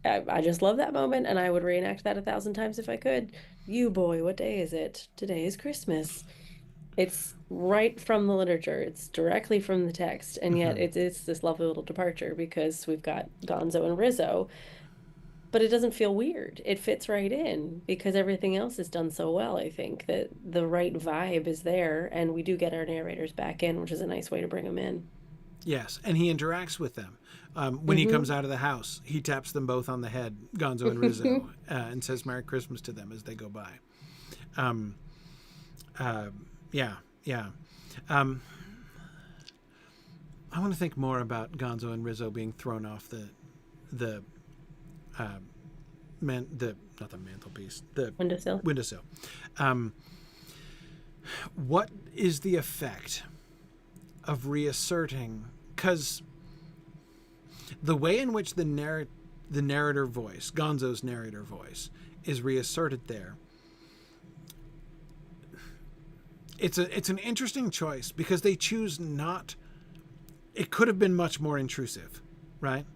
I just love that moment, and I would reenact that 1,000 times if I could. You boy, what day is it? Today is Christmas. It's right from the literature. It's directly from the text, and yet Hmm. it's this lovely little departure because we've got Gonzo and Rizzo, but it doesn't feel weird. It fits right in because everything else is done so well. I think that the right vibe is there, and we do get our narrators back in, which is a nice way to bring them in. Yes, and he interacts with them. When he comes Hmm. out of the house, he taps them both on the head, Gonzo and Rizzo, and says "Merry Christmas" to them as they go by. Um, uh, yeah, yeah. Um, I want to think more about Gonzo and Rizzo being thrown off the uh, the not the mantelpiece, the Windowsill. windowsill. Um, what is the effect of reasserting? Because the way in which the narrator voice, Gonzo's narrator voice, is reasserted there, it's an interesting choice because they choose not. It could have been much more intrusive, right?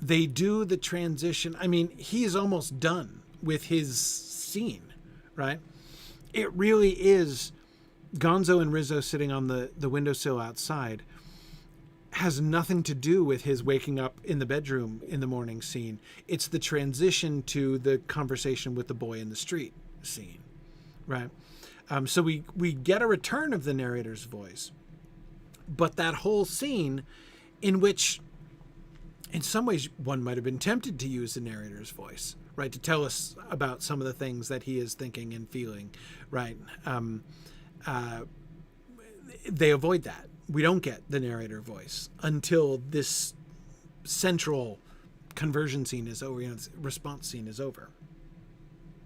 They do the transition. I mean, he's almost done with his scene, right? It really is Gonzo and Rizzo sitting on the windowsill outside has nothing to do with his waking up in the bedroom in the morning scene. It's the transition to the conversation with the boy in the street scene, right? So we get a return of the narrator's voice, but that whole scene, in which, in some ways, one might have been tempted to use the narrator's voice, right, to tell us about some of the things that he is thinking and feeling, right? Uh, they avoid that. We don't get the narrator voice until this central conversion scene is over, this response scene is over.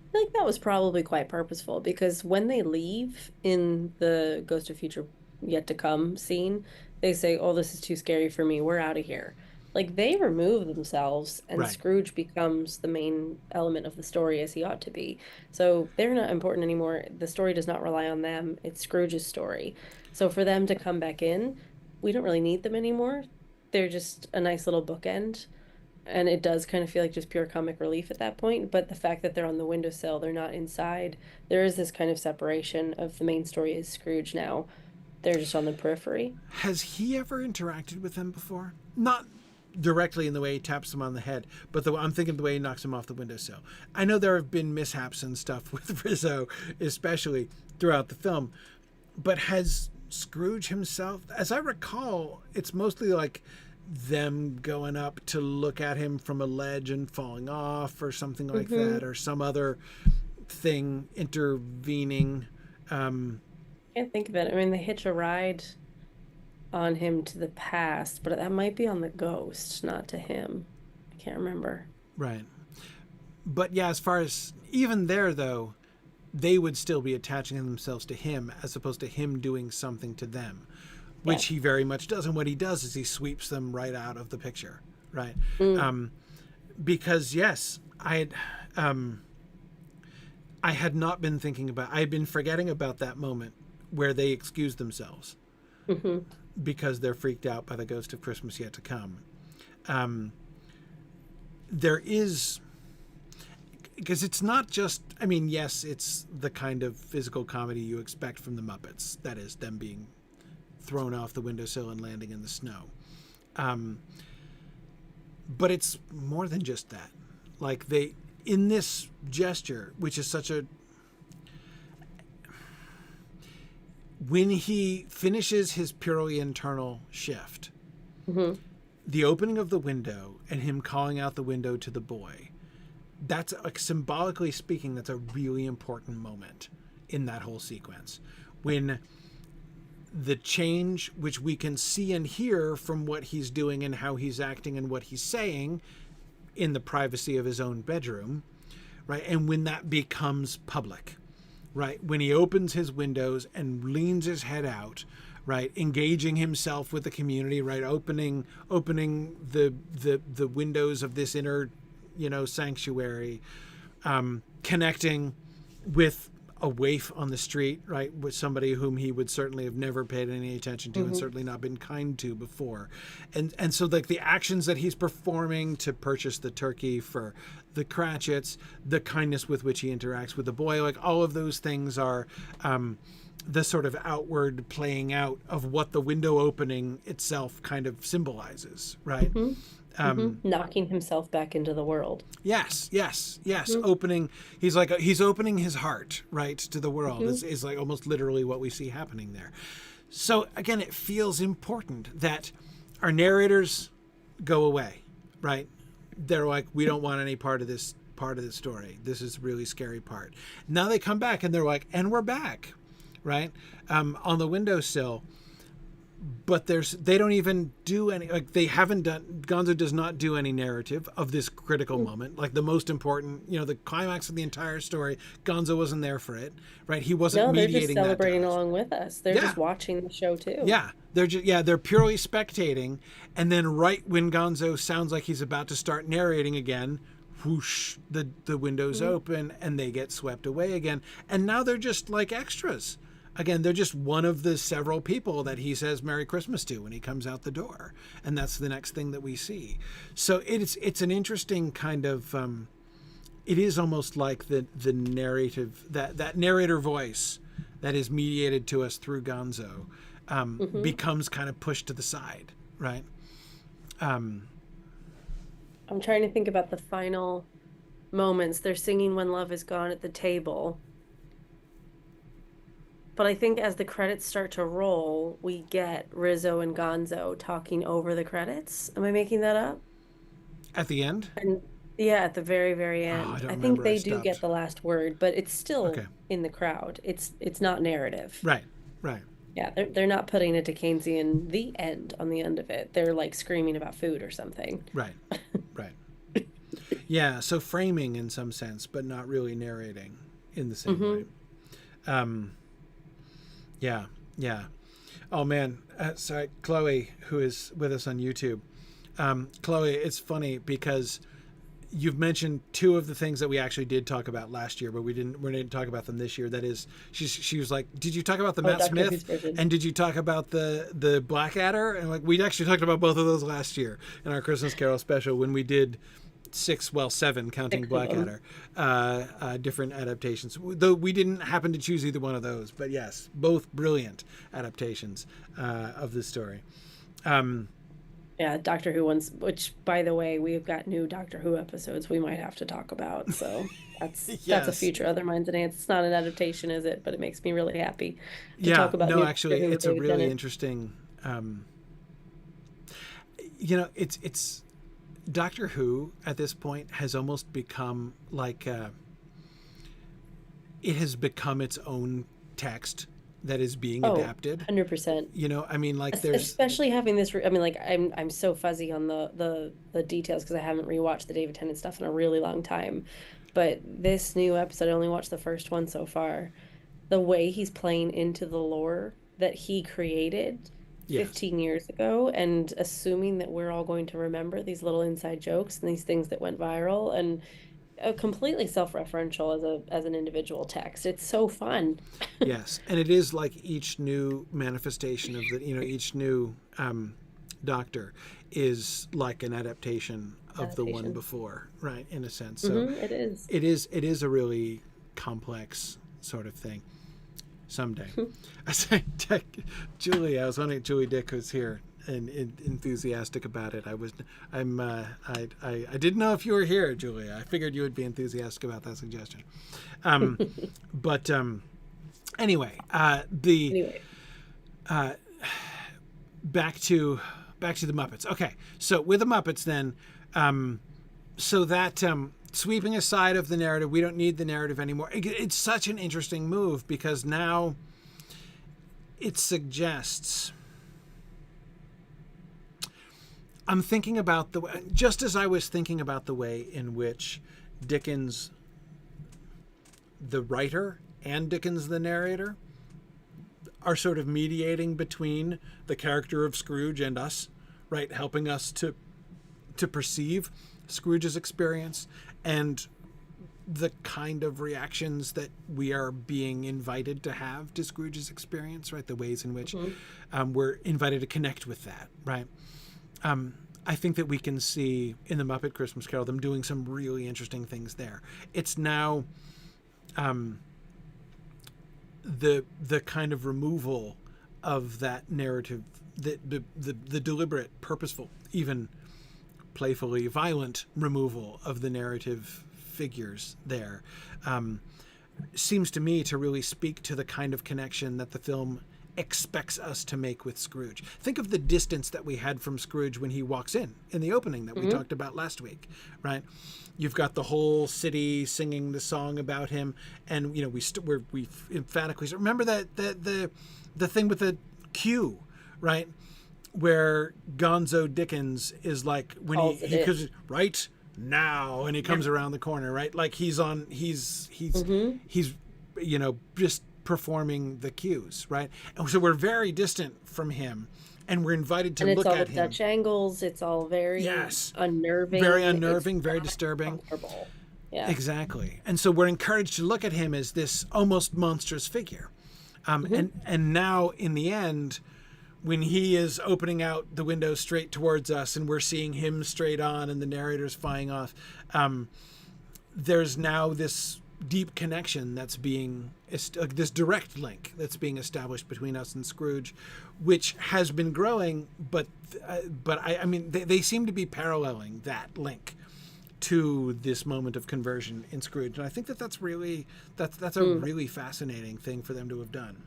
I think that was probably quite purposeful because when they leave in the Ghost of Future Yet to Come scene, they say, "Oh, this is too scary for me. We're out of here." Like they remove themselves, and Right. Scrooge becomes the main element of the story as he ought to be. So they're not important anymore. The story does not rely on them. It's Scrooge's story. So for them to come back in, we don't really need them anymore. They're just a nice little bookend. and it does kind of feel like just pure comic relief at that point. But the fact that they're on the windowsill, they're not inside, there is this kind of separation of the main story is Scrooge now. They're just on the periphery. Has he ever interacted with them before? Not directly in the way he taps him on the head, but I'm thinking the way he knocks him off the windowsill. I know there have been mishaps and stuff with Rizzo, especially throughout the film, but has Scrooge himself, as I recall, it's mostly like them going up to look at him from a ledge and falling off or something like that, or some other thing intervening. Can't think of it. I mean, they hitch a ride on him to the past, but that might be on the ghost, not to him. I can't remember. Right. But yeah, as far as even there, though, they would still be attaching themselves to him as opposed to him doing something to them, which he very much does. And what he does is he sweeps them right out of the picture. Right. Because yes, I had not been thinking about, I had been forgetting about that moment where they excuse themselves because they're freaked out by the ghost of Christmas yet to come. There is, because it's not just, I mean, yes, it's the kind of physical comedy you expect from the Muppets. That is, them being thrown off the windowsill and landing in the snow. But it's more than just that. Like in this gesture, which is such a, when he finishes his purely internal shift, the opening of the window and him calling out the window to the boy, that's like, symbolically speaking, that's a really important moment in that whole sequence. When the change, which we can see and hear from what he's doing and how he's acting and what he's saying in the privacy of his own bedroom, right? And when that becomes public, right? When he opens his windows and leans his head out, right? Engaging himself with the community, right? Opening the windows of this inner, sanctuary, connecting with a waif on the street, right? With somebody whom he would certainly have never paid any attention to and certainly not been kind to before. And so like the actions that he's performing to purchase the turkey for the Cratchits, the kindness with which he interacts with the boy, like all of those things are the sort of outward playing out of what the window opening itself kind of symbolizes, right? Knocking himself back into the world. Yes. Opening, he's opening his heart, right, to the world. Is like almost literally what we see happening there. So again, it feels important that our narrators go away, right? They're like, we don't want any part of this story. This is a really scary part. Now they come back and they're like, and we're back, right? On the windowsill. But they don't even do any, like they haven't done, Gonzo does not do any narrative of this critical moment, like the most important, the climax of the entire story. Gonzo wasn't there for it, right? He wasn't mediating that. They're just celebrating along with us. They're just watching the show too. Yeah. They're purely spectating. And then right when Gonzo sounds like he's about to start narrating again, whoosh, the windows open and they get swept away again. And now they're just like extras. Again, they're just one of the several people that he says Merry Christmas to when he comes out the door. And that's the next thing that we see. So it's an interesting kind of, it is almost like the narrative, that narrator voice that is mediated to us through Gonzo becomes kind of pushed to the side, right? I'm trying to think about the final moments. They're singing When Love Is Gone at the table. But I think as the credits start to roll, we get Rizzo and Gonzo talking over the credits. Am I making that up? At the end? And yeah, at the very, very end. I think they do get the last word, but it's still in the crowd. It's not narrative. Right. Yeah, they're not putting a Dickensian the end on the end of it. They're like screaming about food or something. Right. Yeah, so framing in some sense, but not really narrating in the same way. Yeah. Oh man. Sorry, Chloe, who is with us on YouTube. Chloe, it's funny because you've mentioned two of the things that we actually did talk about last year, but we didn't talk about them this year. That is, she was like, "Did you talk about the Matt Doctor Who's Smith? version. And did you talk about the Blackadder?" And like, we actually talked about both of those last year in our Christmas Carol special when we did seven, counting Blackadder, different adaptations. Though we didn't happen to choose either one of those, but yes, both brilliant adaptations of the story. Yeah, Doctor Who ones, which by the way, we've got new Doctor Who episodes we might have to talk about. So that's a Yes. future Other Minds and Ants. It's not an adaptation, is it? But it makes me really happy to Yeah, talk about no, new actually, Doctor Who with it's a David really Tennant. interesting. It's Doctor Who at this point has almost become like it has become its own text that is being Oh, adapted. 100%. I mean, like there's Especially having this, I mean, like I'm so fuzzy on the details because I haven't rewatched the David Tennant stuff in a really long time. But this new episode, I only watched the first one so far. The way he's playing into the lore that he created yes, 15 years ago and assuming that we're all going to remember these little inside jokes and these things that went viral and completely self-referential as an individual text. It's so fun. yes, and it is like each new manifestation of each new Doctor is like an adaptation of the one Adaptation. before, right? In a sense, so It is. it is a really complex sort of thing. Someday, I say, Julie. I was wondering, Julie Dick was here and enthusiastic about it. I didn't know if you were here, Julie. I figured you would be enthusiastic about that suggestion. But anyway, Anyway, back to the Muppets. Okay, so with the Muppets, then, so that sweeping aside of the narrative, we don't need the narrative anymore. It's such an interesting move because now it suggests. I'm thinking about just as I was thinking about the way in which Dickens, the writer, and Dickens, the narrator, are sort of mediating between the character of Scrooge and us, right? Helping us to perceive Scrooge's experience and the kind of reactions that we are being invited to have to Scrooge's experience, right? The ways in which we're invited to connect with that, right? I think that we can see in the Muppet Christmas Carol them doing some really interesting things there. It's now the kind of removal of that narrative, the deliberate, purposeful, even playfully violent removal of the narrative figures there seems to me to really speak to the kind of connection that the film expects us to make with Scrooge. Think of the distance that we had from Scrooge when he walks in the opening that we talked about last week, right? You've got the whole city singing the song about him, and we emphatically remember that the thing with the Q, right, where Gonzo Dickens is like when he comes right now and he comes around the corner, right, like he's just performing the cues, right? And so we're very distant from him, and we're invited to look at him. And it's all Dutch angles. It's all very unnerving. Very unnerving, very disturbing. Yeah. Exactly. And so we're encouraged to look at him as this almost monstrous figure. And now in the end, when he is opening out the window straight towards us and we're seeing him straight on and the narrator's flying off, there's now this deep connection that's being this direct link that's being established between us and Scrooge, which has been growing, but I mean they seem to be paralleling that link to this moment of conversion in Scrooge, and I think that's really a really fascinating thing for them to have done.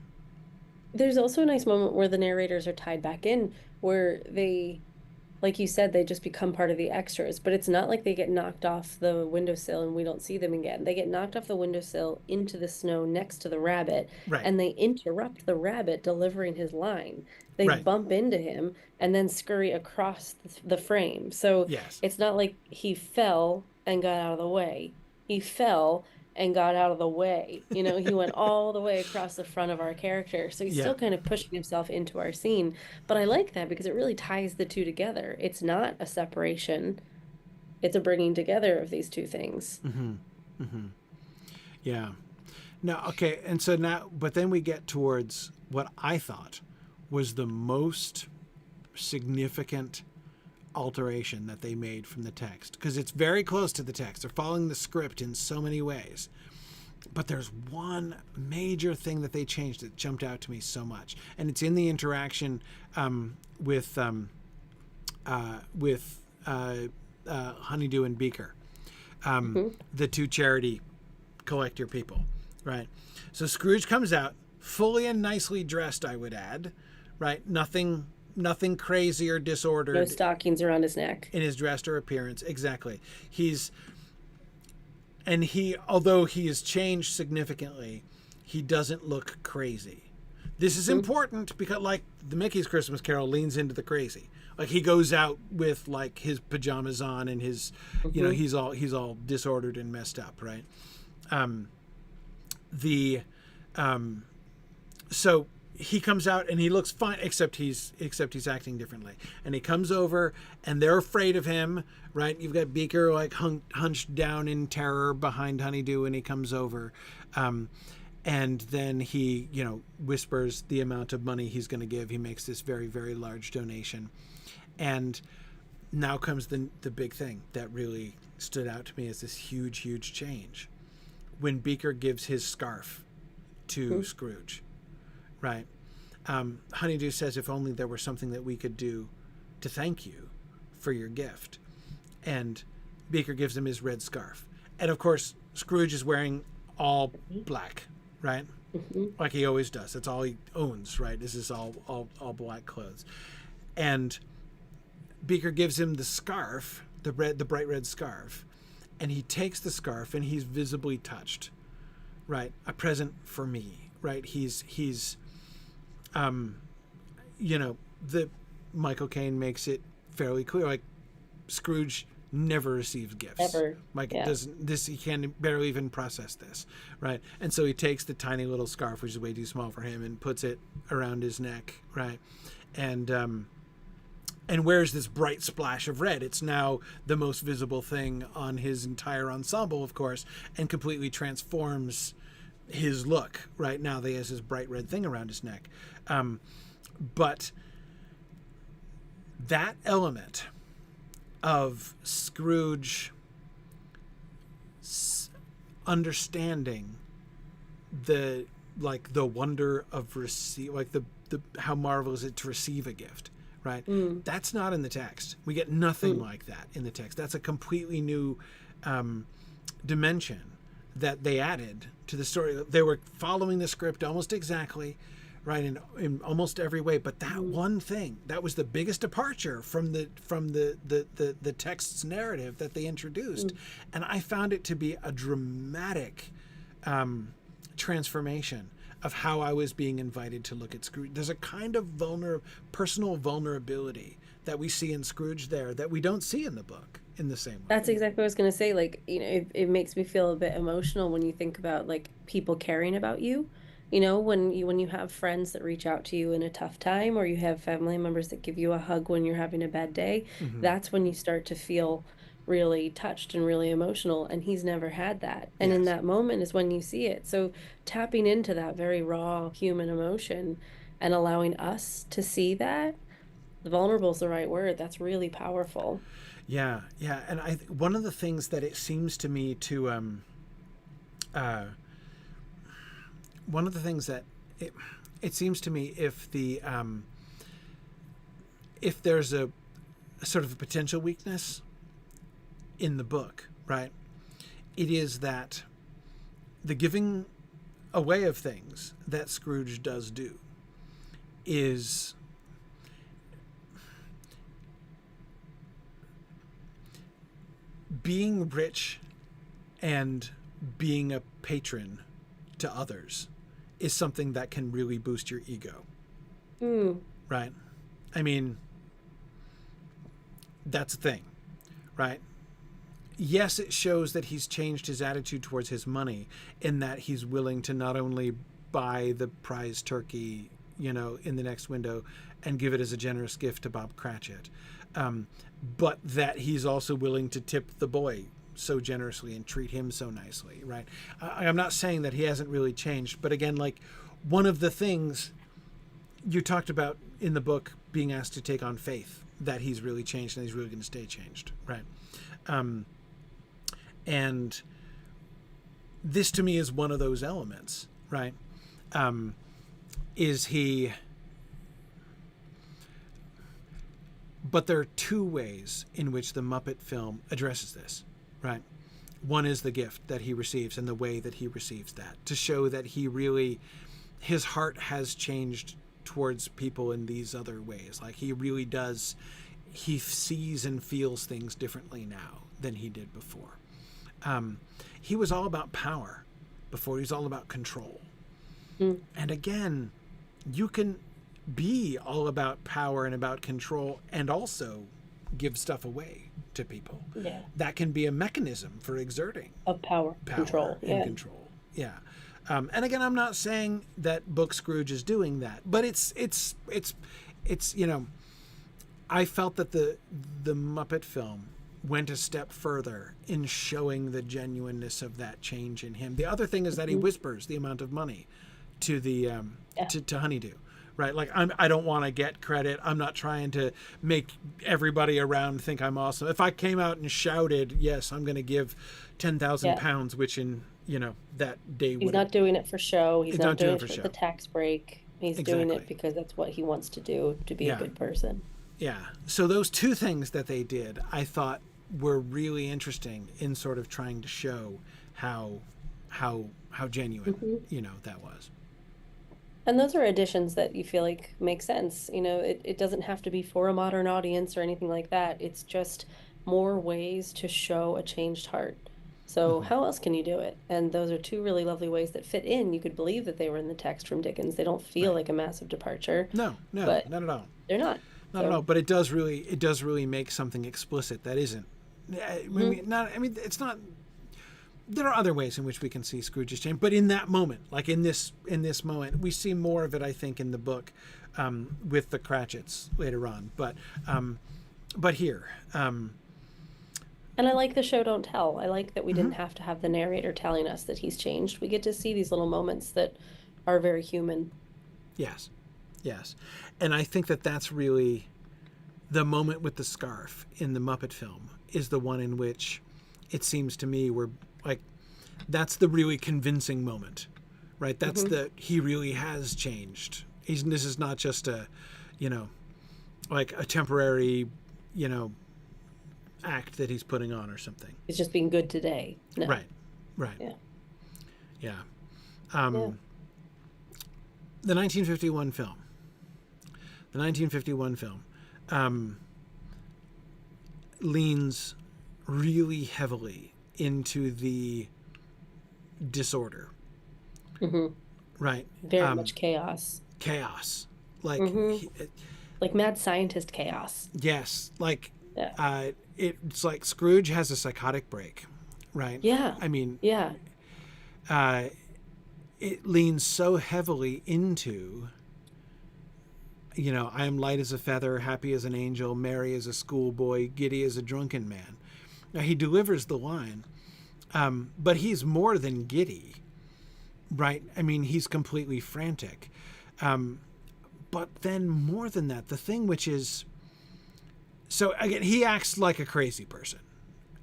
There's also a nice moment where the narrators are tied back in, where they, like you said, they just become part of the extras, but it's not like they get knocked off the windowsill and we don't see them again. They get knocked off the windowsill into the snow next to the rabbit, Right. and they interrupt the rabbit delivering his line. They Right. bump into him and then scurry across the frame. So Yes. it's not like he fell and got out of the way. He fell and got out of the way. He went all the way across the front of our character. So he's still kind of pushing himself into our scene. But I like that because it really ties the two together. It's not a separation. it's a bringing together of these two things. Yeah. Now, okay, and so now, but then we get towards what I thought was the most significant alteration that they made from the text, because it's very close to the text. They're following the script in so many ways. But there's one major thing that they changed that jumped out to me so much, and it's in the interaction with Honeydew and Beaker, the two charity collector people, right? So Scrooge comes out fully and nicely dressed, I would add, right? Nothing crazy or disordered. No stockings around his neck. In his dress or appearance, exactly. Although he has changed significantly, he doesn't look crazy. This is important because, like, the Mickey's Christmas Carol leans into the crazy. Like, he goes out with, like, his pajamas on and his, you know, he's all disordered and messed up, right? So he comes out and he looks fine, except he's acting differently. And he comes over and they're afraid of him, right? You've got Beaker like hunched down in terror behind Honeydew, and he comes over, and then he, you know, whispers the amount of money he's going to give. He makes this very, very large donation, and now comes the big thing that really stood out to me as this huge change. When Beaker gives his scarf to Scrooge, right? Honeydew says, if only there were something that we could do to thank you for your gift. And Beaker gives him his red scarf. And of course, Scrooge is wearing all black, right? Like he always does. That's all he owns, right? This is all black clothes. And Beaker gives him the scarf, the bright red scarf. And he takes the scarf and he's visibly touched, right? A present for me, right? He's you know, the Michael Caine makes it fairly clear, like, Scrooge never receives gifts. Ever. Like, it doesn't, he can barely even process this, right? And so he takes the tiny little scarf, which is way too small for him, and puts it around his neck, right? And wears this bright splash of red. It's now the most visible thing on his entire ensemble, of course, and completely transforms his look. Right now, he has this bright red thing around his neck. But that element of Scrooge understanding the wonder of receive, like the how marvelous it to receive a gift, right? That's not in the text. We get nothing like that in the text. That's a completely new dimension that they added to the story. They were following the script almost exactly, right, in almost every way, but that one thing, that was the biggest departure from the text's narrative that they introduced. And I found it to be a dramatic transformation of how I was being invited to look at Scrooge. There's a kind of personal vulnerability that we see in Scrooge there that we don't see in the book in the same way. That's exactly what I was going to say. Like, you know, it makes me feel a bit emotional when you think about, like, people caring about you. You know, when you have friends that reach out to you in a tough time, or you have family members that give you a hug when you're having a bad day, that's when you start to feel really touched and really emotional. And he's never had that. And in that moment is when you see it. So tapping into that very raw human emotion and allowing us to see that, vulnerable is the right word. That's really powerful. Yeah. And one of the things that it seems to me to one of the things that it seems to me, if there's a sort of a potential weakness in the book, right, it is that the giving away of things that Scrooge does do is being rich and being a patron to others is something that can really boost your ego. Right? I mean, that's a thing, right? Yes, it shows that he's changed his attitude towards his money in that he's willing to not only buy the prize turkey, you know, in the next window and give it as a generous gift to Bob Cratchit, but that he's also willing to tip the boy so generously and treat him so nicely, right? I'm not saying that he hasn't really changed, but again, like, one of the things you talked about in the book, being asked to take on faith, that he's really changed and he's really going to stay changed, right? And this to me is one of those elements, right? Is he... But there are two ways in which the Muppet film addresses this, right? One is the gift that he receives and the way that he receives that, to show that he really, his heart has changed towards people in these other ways. Like, he really does, he sees and feels things differently now than he did before. He was all about power before. He was all about control. And again, you can be all about power and about control and also give stuff away to people. Yeah. That can be a mechanism for exerting Of power control. and Yeah. control. Yeah. And again, I'm not saying that Book Scrooge is doing that, but it's you know, I felt that the Muppet film went a step further in showing the genuineness of that change in him. The other thing is that he whispers the amount of money to the to Honeydew, right? Like, I don't want to get credit. I'm not trying to make everybody around think I'm awesome. If I came out and shouted, yes, I'm going to give 10,000 pounds, which in, you know, that day He's not doing it for show. He's not doing it for show. the tax break. He's doing it because that's what he wants to do, to be a good person. Yeah. So those two things that they did, I thought were really interesting in sort of trying to show how genuine, you know, that was. And those are additions that you feel like make sense. You know, it doesn't have to be for a modern audience or anything like that. It's just more ways to show a changed heart. So how else can you do it? And those are two really lovely ways that fit in. You could believe that they were in the text from Dickens. They don't feel like a massive departure. No, but not at all. They're not. Not at all. But it does really make something explicit that isn't. I mean, it's not. There are other ways in which we can see Scrooge's change, but in that moment, like in this moment, we see more of it, I think, in the book, with the Cratchits later on. But here, and I like the show Don't Tell. I like that we didn't have to have the narrator telling us that he's changed. We get to see these little moments that are very human. Yes, and I think that that's really the moment with the scarf in the Muppet film is the one in which it seems to me we're like, that's the really convincing moment, right? That's he really has changed. This is not just a, you know, like a temporary, you know, act that he's putting on or something. He's just being good today. No. Right. Yeah. The 1951 film. The 1951 film leans really heavily into the disorder, right? Very much chaos. Like like mad scientist chaos. Yes, like it's like Scrooge has a psychotic break, right? Yeah. I mean, yeah. It leans so heavily into, you know, I am light as a feather, happy as an angel, merry as a schoolboy, giddy as a drunken man. Now, he delivers the line, but he's more than giddy, right? I mean, he's completely frantic. But then more than that, the thing which is... So, again, he acts like a crazy person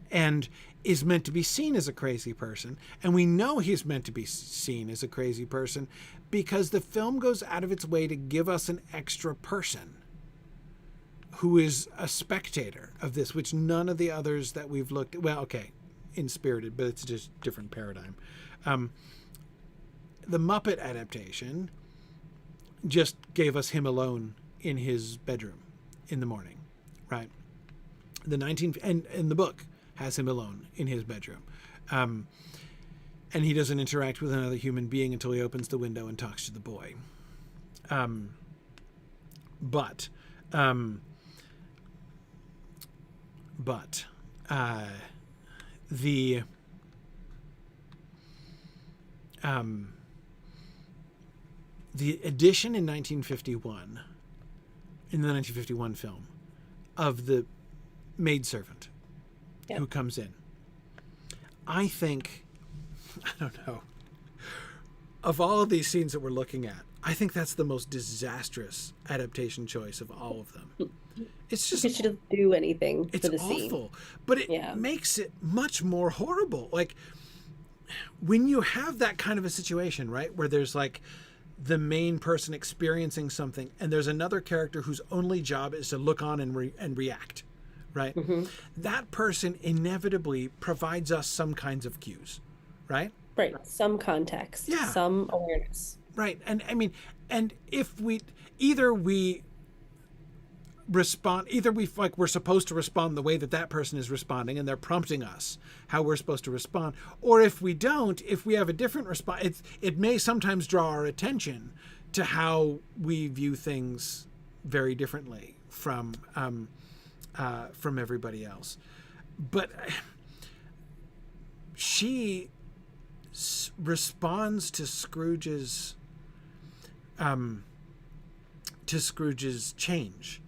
and is meant to be seen as a crazy person. And we know he's meant to be seen as a crazy person because the film goes out of its way to give us an extra person who is a spectator of this, which none of the others that we've looked at, well, okay, in Spirited, but it's just a different paradigm. The Muppet adaptation just gave us him alone in his bedroom in the morning, right? And the book has him alone in his bedroom. And he doesn't interact with another human being until he opens the window and talks to the boy. But the edition in 1951, in the 1951 film, of the maidservant Yeah. who comes in. I think, I don't know, of all of these scenes that we're looking at, I think that's the most disastrous adaptation choice of all of them. It's just, Because she doesn't do anything it's for the scene. awful, but it Yeah. makes it much more horrible. Like, when you have that kind of a situation, right, where there's like the main person experiencing something and there's another character whose only job is to look on and react, right? Mm-hmm. That person inevitably provides us some kinds of cues, right? Right. Some context, Yeah, some awareness. right. And I mean, and if we either we respond, either we like we're supposed to respond the way that that person is responding and they're prompting us how we're supposed to respond, or if we don't, if we have a different response, it may sometimes draw our attention to how we view things very differently from everybody else. But she responds to Scrooge's change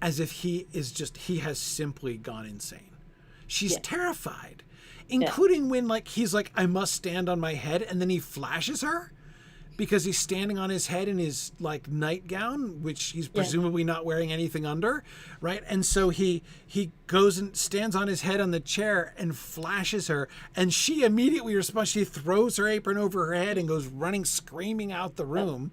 as if he has simply gone insane. She's Yeah. terrified, Yeah. including when like he's like, I must stand on my head, and then he flashes her because he's standing on his head in his like nightgown, which he's presumably not wearing anything under, right? And so he goes and stands on his head on the chair and flashes her, and she immediately responds. She throws her apron over her head and goes running screaming out the room,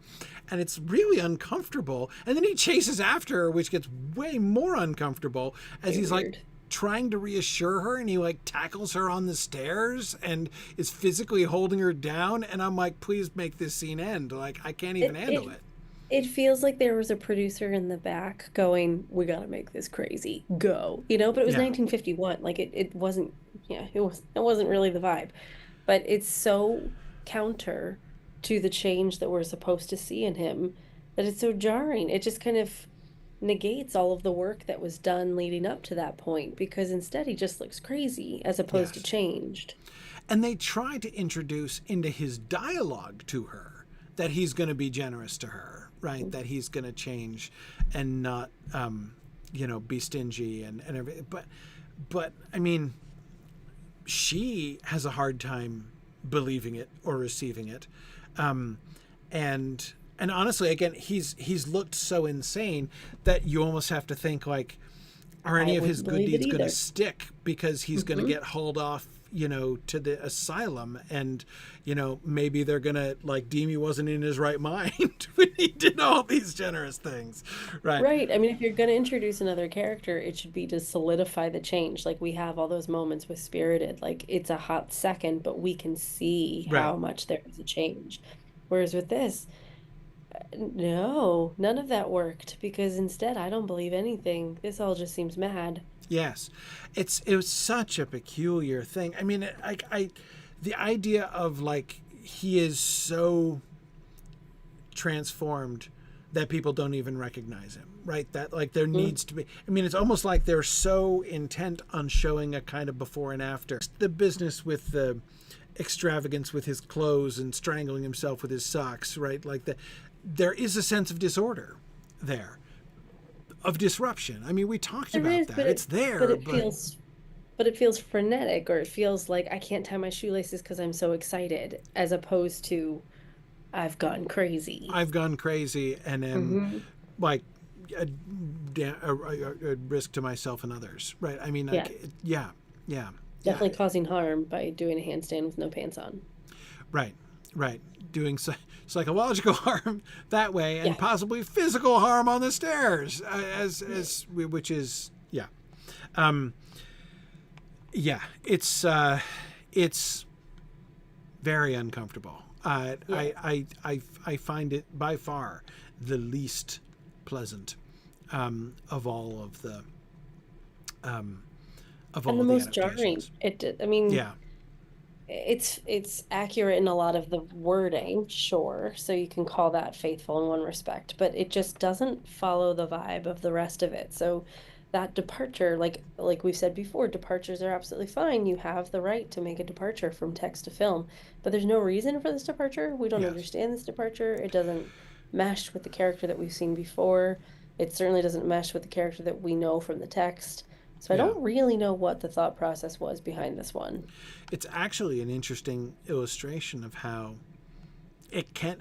and it's really uncomfortable. And then he chases after her, which gets way more uncomfortable as he's like trying to reassure her, and he like tackles her on the stairs and is physically holding her down, and I'm like, please make this scene end. Like, I can't even handle it. It feels like there was a producer in the back going, we gotta make this crazy. Go. But it was Yeah. 1951. Like it wasn't, it wasn't really the vibe. But it's so counter to the change that we're supposed to see in him that it's so jarring. It just kind of negates all of the work that was done leading up to that point, because instead he just looks crazy as opposed to Yes. changed. And they try to introduce into his dialogue to her that he's going to be generous to her, right? That he's going to change and not, be stingy and everything. But I mean, she has a hard time believing it or receiving it. And honestly, again, he's looked so insane that you almost have to think like, are any of his good deeds going to stick, because he's going to get hauled off, to the asylum, and maybe they're going to like deem he wasn't in his right mind when he did all these generous things, right? Right. I mean, if you're going to introduce another character, it should be to solidify the change. Like we have all those moments with Spirited. Like it's a hot second, but we can see how much there is a change. Whereas with this, no, none of that worked, because instead I don't believe anything. This all just seems mad. Yes, it was such a peculiar thing. I mean, the idea of like he is so transformed that people don't even recognize him, right? That like there needs to be. I mean, it's almost like they're so intent on showing a kind of before and after. The business with the extravagance with his clothes and strangling himself with his socks, right? Like there is a sense of disorder there, of disruption. I mean, we talked about that. It's there, but it feels frenetic, or it feels like I can't tie my shoelaces because I'm so excited, as opposed to I've gone crazy. I've gone crazy and am like a risk to myself and others, right? I mean, yeah. Definitely causing harm by doing a handstand with no pants on. Right. Doing psychological harm that way, and possibly physical harm on the stairs, which is it's very uncomfortable. I find it by far the least pleasant of all of the and the most jarring. It's accurate in a lot of the wording, sure, so you can call that faithful in one respect, but it just doesn't follow the vibe of the rest of it. So that departure, like we've said before, departures are absolutely fine. You have the right to make a departure from text to film, but there's no reason for this departure. We don't understand this departure. It doesn't mesh with the character that we've seen before. It certainly doesn't mesh with the character that we know from the text. So I Yeah. don't really know what the thought process was behind this one. It's actually an interesting illustration of how it can,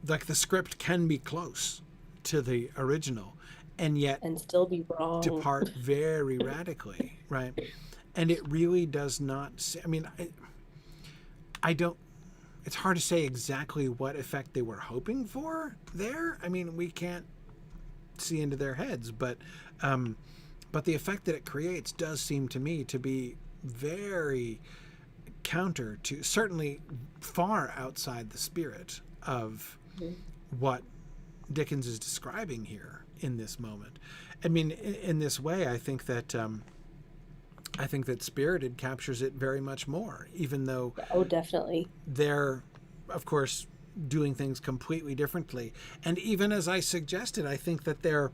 like the script can be close to the original and yet And still be wrong. depart very radically, right? And it really does not, I mean, I don't, it's hard to say exactly what effect they were hoping for there. I mean, we can't see into their heads, but the effect that it creates does seem to me to be very counter to, certainly far outside the spirit of what Dickens is describing here in this moment. I mean, in this way, I think that Spirited captures it very much more, even though Oh, definitely. they're, of course, doing things completely differently. And even as I suggested, I think that they're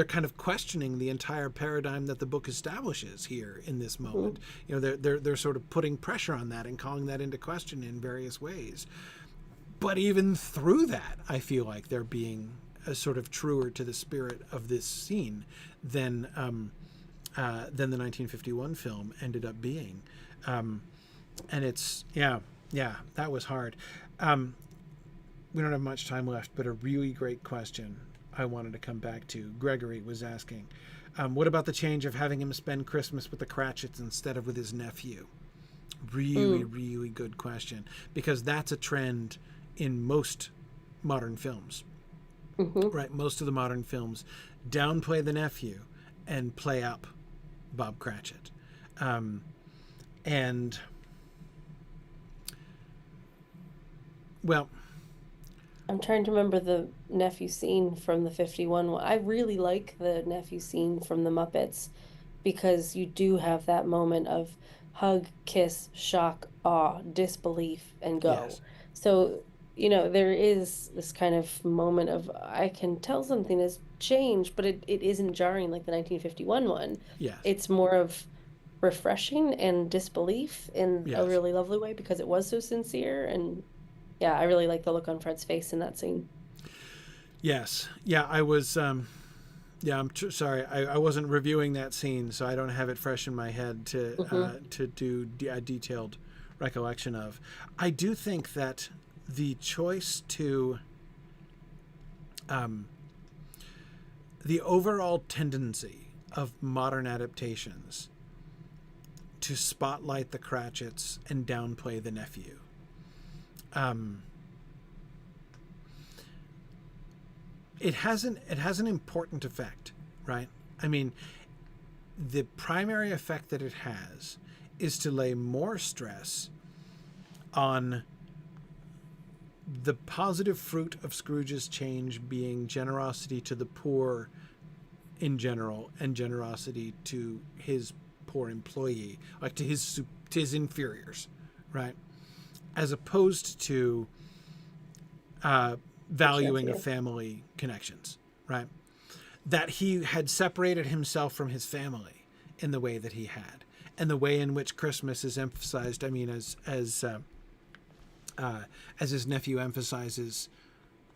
kind of questioning the entire paradigm that the book establishes here in this moment. You know, they're sort of putting pressure on that and calling that into question in various ways. But even through that, I feel like they're being a sort of truer to the spirit of this scene than the 1951 film ended up being. And it's, yeah, that was hard. We don't have much time left, but a really great question I wanted to come back to. Gregory was asking, what about the change of having him spend Christmas with the Cratchits instead of with his nephew? Really good question, because that's a trend in most modern films, right? Most of the modern films downplay the nephew and play up Bob Cratchit. And, well, I'm trying to remember the nephew scene from the 51 one. I really like the nephew scene from the Muppets because you do have that moment of hug, kiss, shock, awe, disbelief, and go. yes, So, there is this kind of moment of I can tell something has changed, but it isn't jarring like the 1951 one. yes, It's more of refreshing and disbelief in a yes. really lovely way because it was so sincere. And yeah, I really like the look on Fred's face in that scene. Yes. Yeah, I was. Yeah, sorry. I wasn't reviewing that scene, so I don't have it fresh in my head to do a detailed recollection of. I do think that the choice to the overall tendency of modern adaptations to spotlight the Cratchits and downplay the nephew. It has an important effect, right? I mean, the primary effect that it has is to lay more stress on the positive fruit of Scrooge's change being generosity to the poor in general and generosity to his poor employee, like to his inferiors, right? As opposed to valuing of family connections, right? That he had separated himself from his family in the way that he had, and the way in which Christmas is emphasized. I mean, as his nephew emphasizes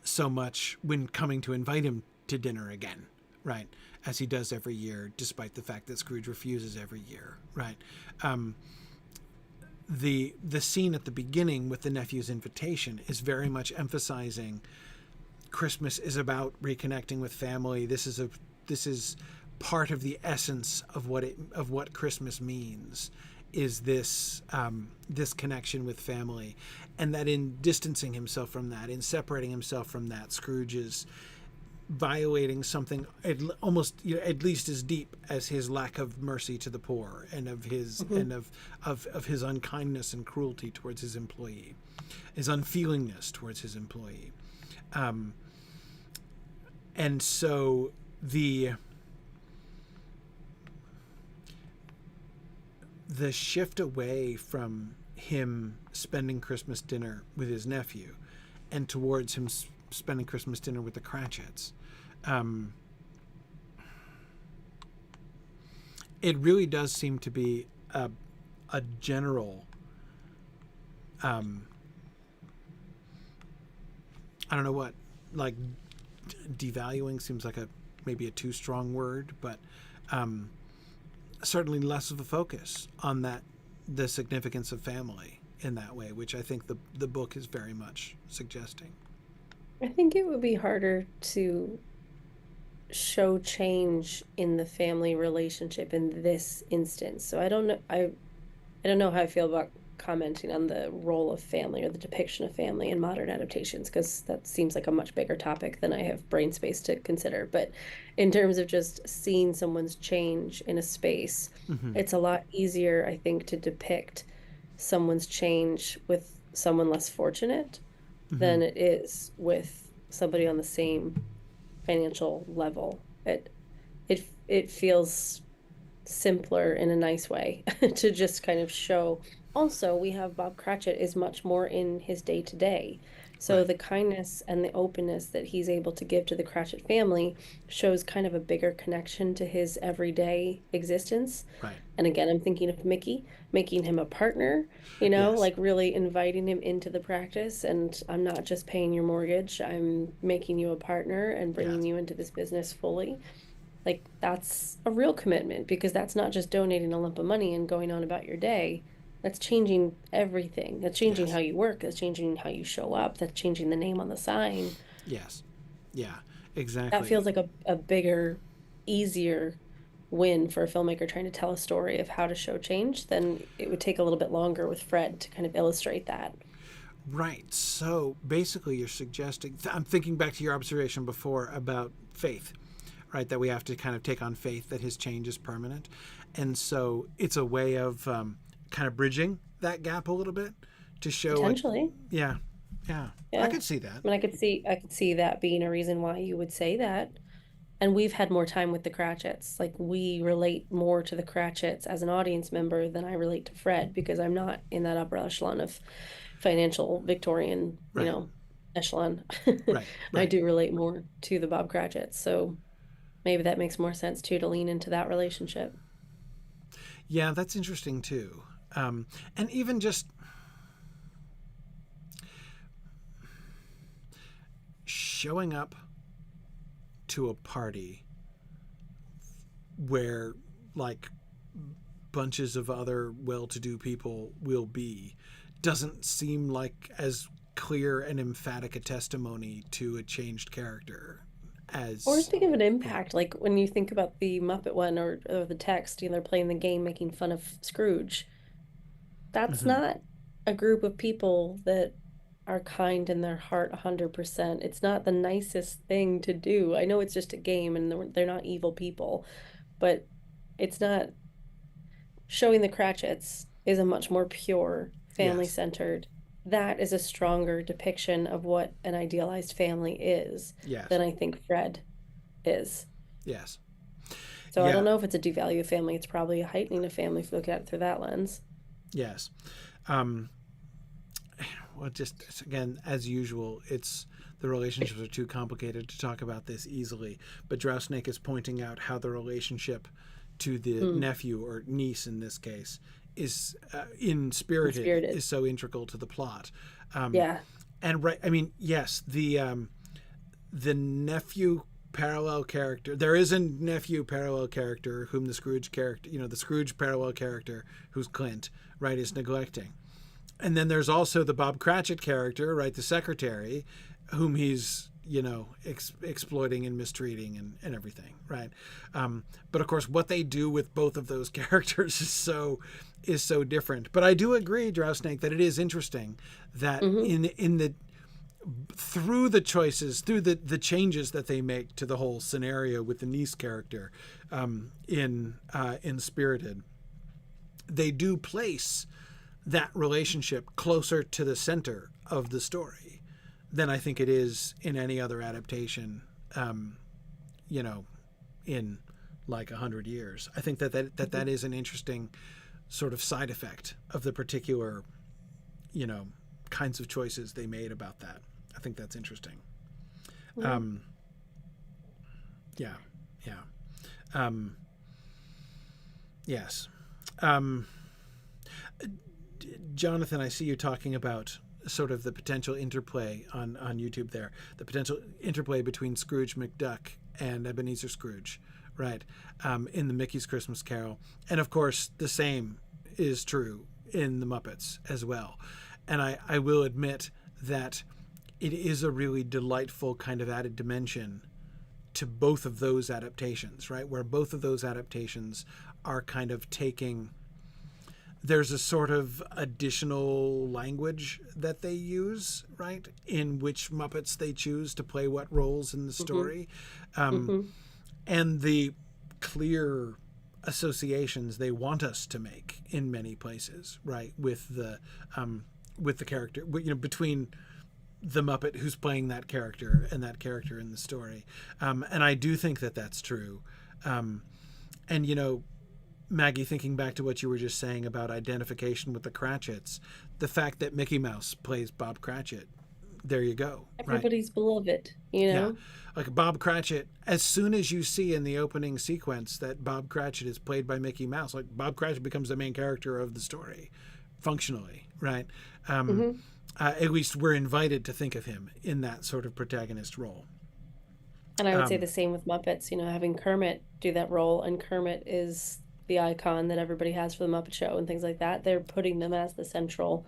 so much when coming to invite him to dinner again, right? As he does every year, despite the fact that Scrooge refuses every year, right? The scene at the beginning with the nephew's invitation is very much emphasizing Christmas is about reconnecting with family. This is part of the essence of what Christmas means, is this this connection with family, and that in distancing himself from that, in separating himself from that, Scrooge is violating something almost, at least as deep as his lack of mercy to the poor, and of his and of his unkindness and cruelty towards his employee, his unfeelingness towards his employee. And so the shift away from him spending Christmas dinner with his nephew and towards him spending Christmas dinner with the Cratchits, it really does seem to be a general, I don't know what, like devaluing seems like maybe a too strong word, but certainly less of a focus on the significance of family in that way, which I think the book is very much suggesting. I think it would be harder to show change in the family relationship in this instance. So I don't know how I feel about commenting on the role of family or the depiction of family in modern adaptations, because that seems like a much bigger topic than I have brain space to consider. But in terms of just seeing someone's change in a space, Mm-hmm. it's a lot easier, I think, to depict someone's change with someone less fortunate Mm-hmm. than it is with somebody on the same financial level. It feels simpler in a nice way to just kind of show. Also, we have Bob Cratchit is much more in his day to day. So Right. the kindness and the openness that he's able to give to the Cratchit family shows kind of a bigger connection to his everyday existence. Right. And again, I'm thinking of Mickey, making him a partner, you know, Yes. like really inviting him into the practice. And I'm not just paying your mortgage, I'm making you a partner and bringing Yes. you into this business fully. Like, that's a real commitment, because that's not just donating a lump of money and going on about your day. That's changing everything. That's changing how Yes. you work. That's changing how you show up. That's changing the name on the sign. Yes. Yeah. That feels Exactly. like a bigger, easier win for a filmmaker trying to tell a story of how to show change than it would take a little bit longer with Fred to kind of illustrate that. Right. So basically, you're suggesting. I'm thinking back to your observation before about faith, right? That we have to kind of take on faith that his change is permanent, and so it's a way of kind of bridging that gap a little bit to show like, Potentially. yeah, yeah, I Yeah. could see that. I mean, I could see that being a reason why you would say that. And we've had more time with the Cratchits. Like, we relate more to the Cratchits as an audience member than I relate to Fred, because I'm not in that upper echelon of financial Victorian, Right. echelon. Right. I Right. do relate more to the Bob Cratchits. So maybe that makes more sense too, to lean into that relationship. Yeah, that's interesting too. And even just showing up to a party where like bunches of other well-to-do people will be doesn't seem like as clear and emphatic a testimony to a changed character Or as speaking of an yeah. impact, like when you think about the Muppet one, or the text, they're playing the game making fun of Scrooge. That's Mm-hmm. not a group of people that are kind in their heart 100%. It's not the nicest thing to do. I know it's just a game and they're not evil people, but it's not. Showing the Cratchits is a much more pure, Yes. family-centered. That is a stronger depiction of what an idealized family is Yes. than I think Fred is. Yes. So I don't Yeah. know if it's a devalue of family. It's probably a heightening of family if you look at it through that lens. Yes. um well, just again, as usual, it's the relationships are too complicated to talk about this easily. But Snake is pointing out how the relationship to the Mm, nephew or niece in this case is in Spirited Spirited. is so integral to the plot. Um, Yeah. and right, I mean, yes, the nephew parallel character. There is a nephew parallel character whom the Scrooge character, the Scrooge parallel character, who's Clint, right, is neglecting. And then there's also the Bob Cratchit character, right, the secretary, whom he's exploiting and mistreating and everything, right? But of course, what they do with both of those characters is so different. But I do agree, Snake, that it is interesting that Hmm. in the through the choices, through the changes that they make to the whole scenario with the niece character in Spirited, they do place that relationship closer to the center of the story than I think it is in any other adaptation, you know, in like 100 years. I think that is an interesting sort of side effect of the particular, you know, kinds of choices they made about that. I think that's interesting. Yeah. Um, yeah, yeah, um, yes. Um, Jonathan, I see you talking about sort of the potential interplay on YouTube there, the potential interplay between Scrooge McDuck and Ebenezer Scrooge, right, in the Mickey's Christmas Carol. And of course, the same is true in the Muppets as well. And I will admit that it is a really delightful kind of added dimension to both of those adaptations, right, where both of those adaptations are kind of taking, there's a sort of additional language that they use, right, in which Muppets they choose to play what roles in the story. And the clear associations they want us to make in many places, right, with the character, between the Muppet who's playing that character and that character in the story. And I do think that that's true. And, Maggie, thinking back to what you were just saying about identification with the Cratchits, the fact that Mickey Mouse plays Bob Cratchit, there you go. Everybody's beloved, Yeah. Like Bob Cratchit, as soon as you see in the opening sequence that Bob Cratchit is played by Mickey Mouse, like Bob Cratchit becomes the main character of the story, functionally, right? At least we're invited to think of him in that sort of protagonist role. And I would say the same with Muppets, having Kermit do that role, and Kermit is the icon that everybody has for the Muppet Show and things like that. They're putting them as the central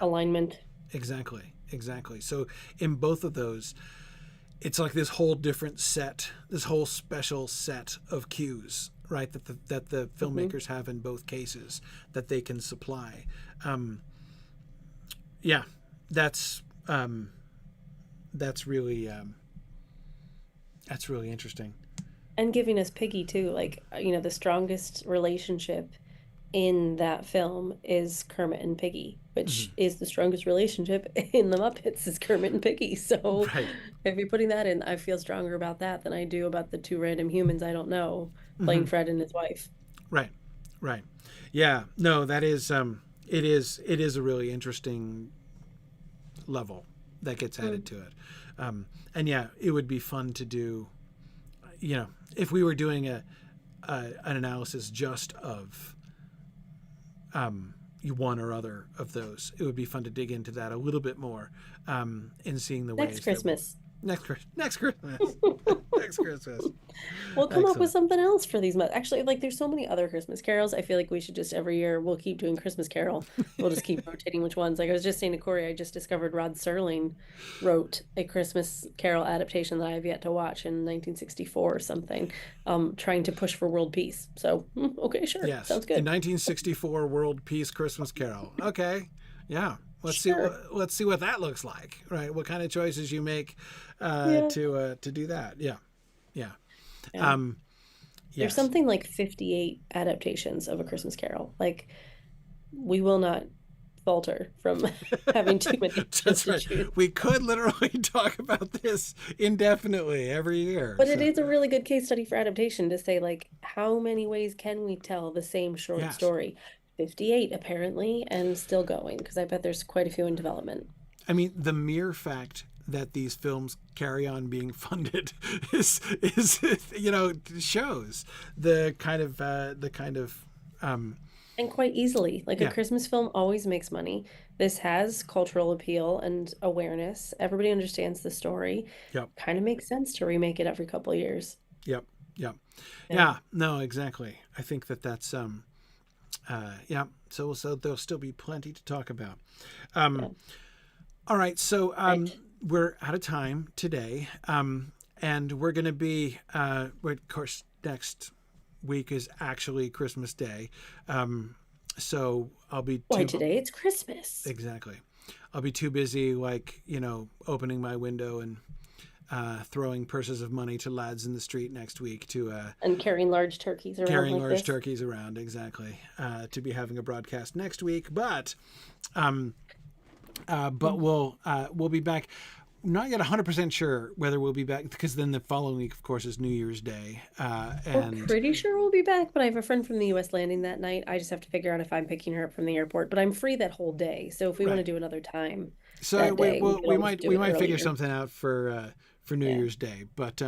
alignment. Exactly. So in both of those, it's like this whole special set of cues, right, that the filmmakers have in both cases that they can supply. That's really interesting. And giving us Piggy too, the strongest relationship in that film is Kermit and Piggy, which is the strongest relationship in the Muppets is Kermit and Piggy. So if you're putting that in, I feel stronger about that than I do about the two random humans I don't know playing Fred and his wife. Right. Yeah, no, that is it is a really interesting level that gets added to it. And yeah, it would be fun to do, if we were doing an analysis just of one or other of those, it would be fun to dig into that a little bit more, in seeing the ways. Next Christmas. Next Christmas. Next Christmas. We'll come up with something else for these months. Actually, there's so many other Christmas carols. I feel like we should just every year we'll keep doing Christmas Carol. We'll just keep rotating which ones. Like I was just saying to Corey, I just discovered Rod Serling wrote a Christmas Carol adaptation that I have yet to watch in 1964 or something, trying to push for world peace. So, okay, sure. Yes. Sounds good. In 1964 World Peace Christmas Carol. Okay. Yeah. Let's see what that looks like, right? What kind of choices you make to do that? Yeah. There's something like 58 adaptations of A Christmas Carol. We will not falter from having too many. That's right. We could literally talk about this indefinitely every year. But it is a really good case study for adaptation to say, how many ways can we tell the same short story? 58 apparently, and still going, because I bet there's quite a few in development. I mean, the mere fact that these films carry on being funded is shows the kind of and quite easily. A Christmas film always makes money. This has cultural appeal and awareness. Everybody understands the story. Kind of makes sense to remake it every couple of years. Yeah, no, exactly. I think that's so there'll still be plenty to talk about. All right, so we're out of time today, and we're going to be, of course, next week is actually Christmas Day, so I'll be today it's Christmas. Exactly. I'll be too busy, opening my window and throwing purses of money to lads in the street next week and carrying large turkeys around. Turkeys around, exactly, to be having a broadcast next week. But we'll be back. Not yet 100% sure whether we'll be back, because then the following week, of course, is New Year's Day. We're pretty sure we'll be back, but I have a friend from the U.S. landing that night. I just have to figure out if I'm picking her up from the airport. But I'm free that whole day, so if we want to do another time, so we might figure something out for New Year's Day. But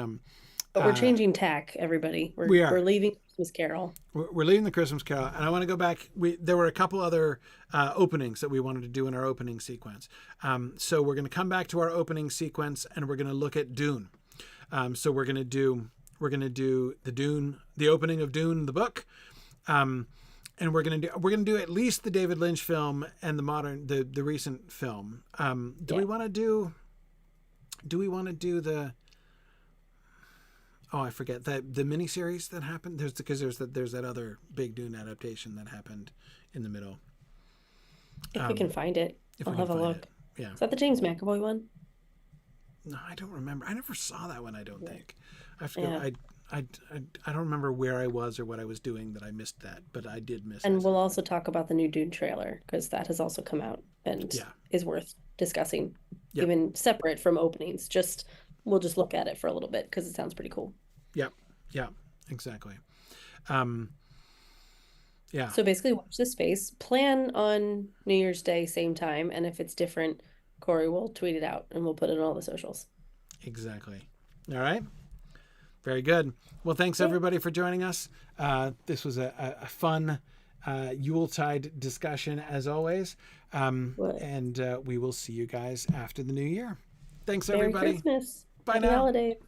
we're changing tack, everybody. We're leaving Christmas Carol. We're leaving the Christmas Carol, and I want to go back. There were a couple other openings that we wanted to do in our opening sequence. So we're going to come back to our opening sequence, and we're going to look at Dune. So we're going to do the opening of Dune, the book, and we're going to do at least the David Lynch film and the recent film. Do we want to do the? Oh, I forget the miniseries that happened. There's that other big Dune adaptation that happened in the middle. If we can find it, I'll have a look. Yeah. Is that the James McAvoy one? No, I don't remember. I never saw that one. I don't think. I forget. I don't remember where I was or what I was doing that I missed that, but I did miss it. And we'll also talk about the new Dune trailer because that has also come out and is worth discussing, even separate from openings. We'll just look at it for a little bit because it sounds pretty cool. Yeah, exactly. So basically, watch this space. Plan on New Year's Day, same time, and if it's different, Corey will tweet it out and we'll put it on all the socials. Exactly. All right. Very good. Well, thanks everybody for joining us. This was a fun Yuletide discussion as always. And we will see you guys after the new year. Thanks everybody. Merry Christmas. Bye Happy now. holiday.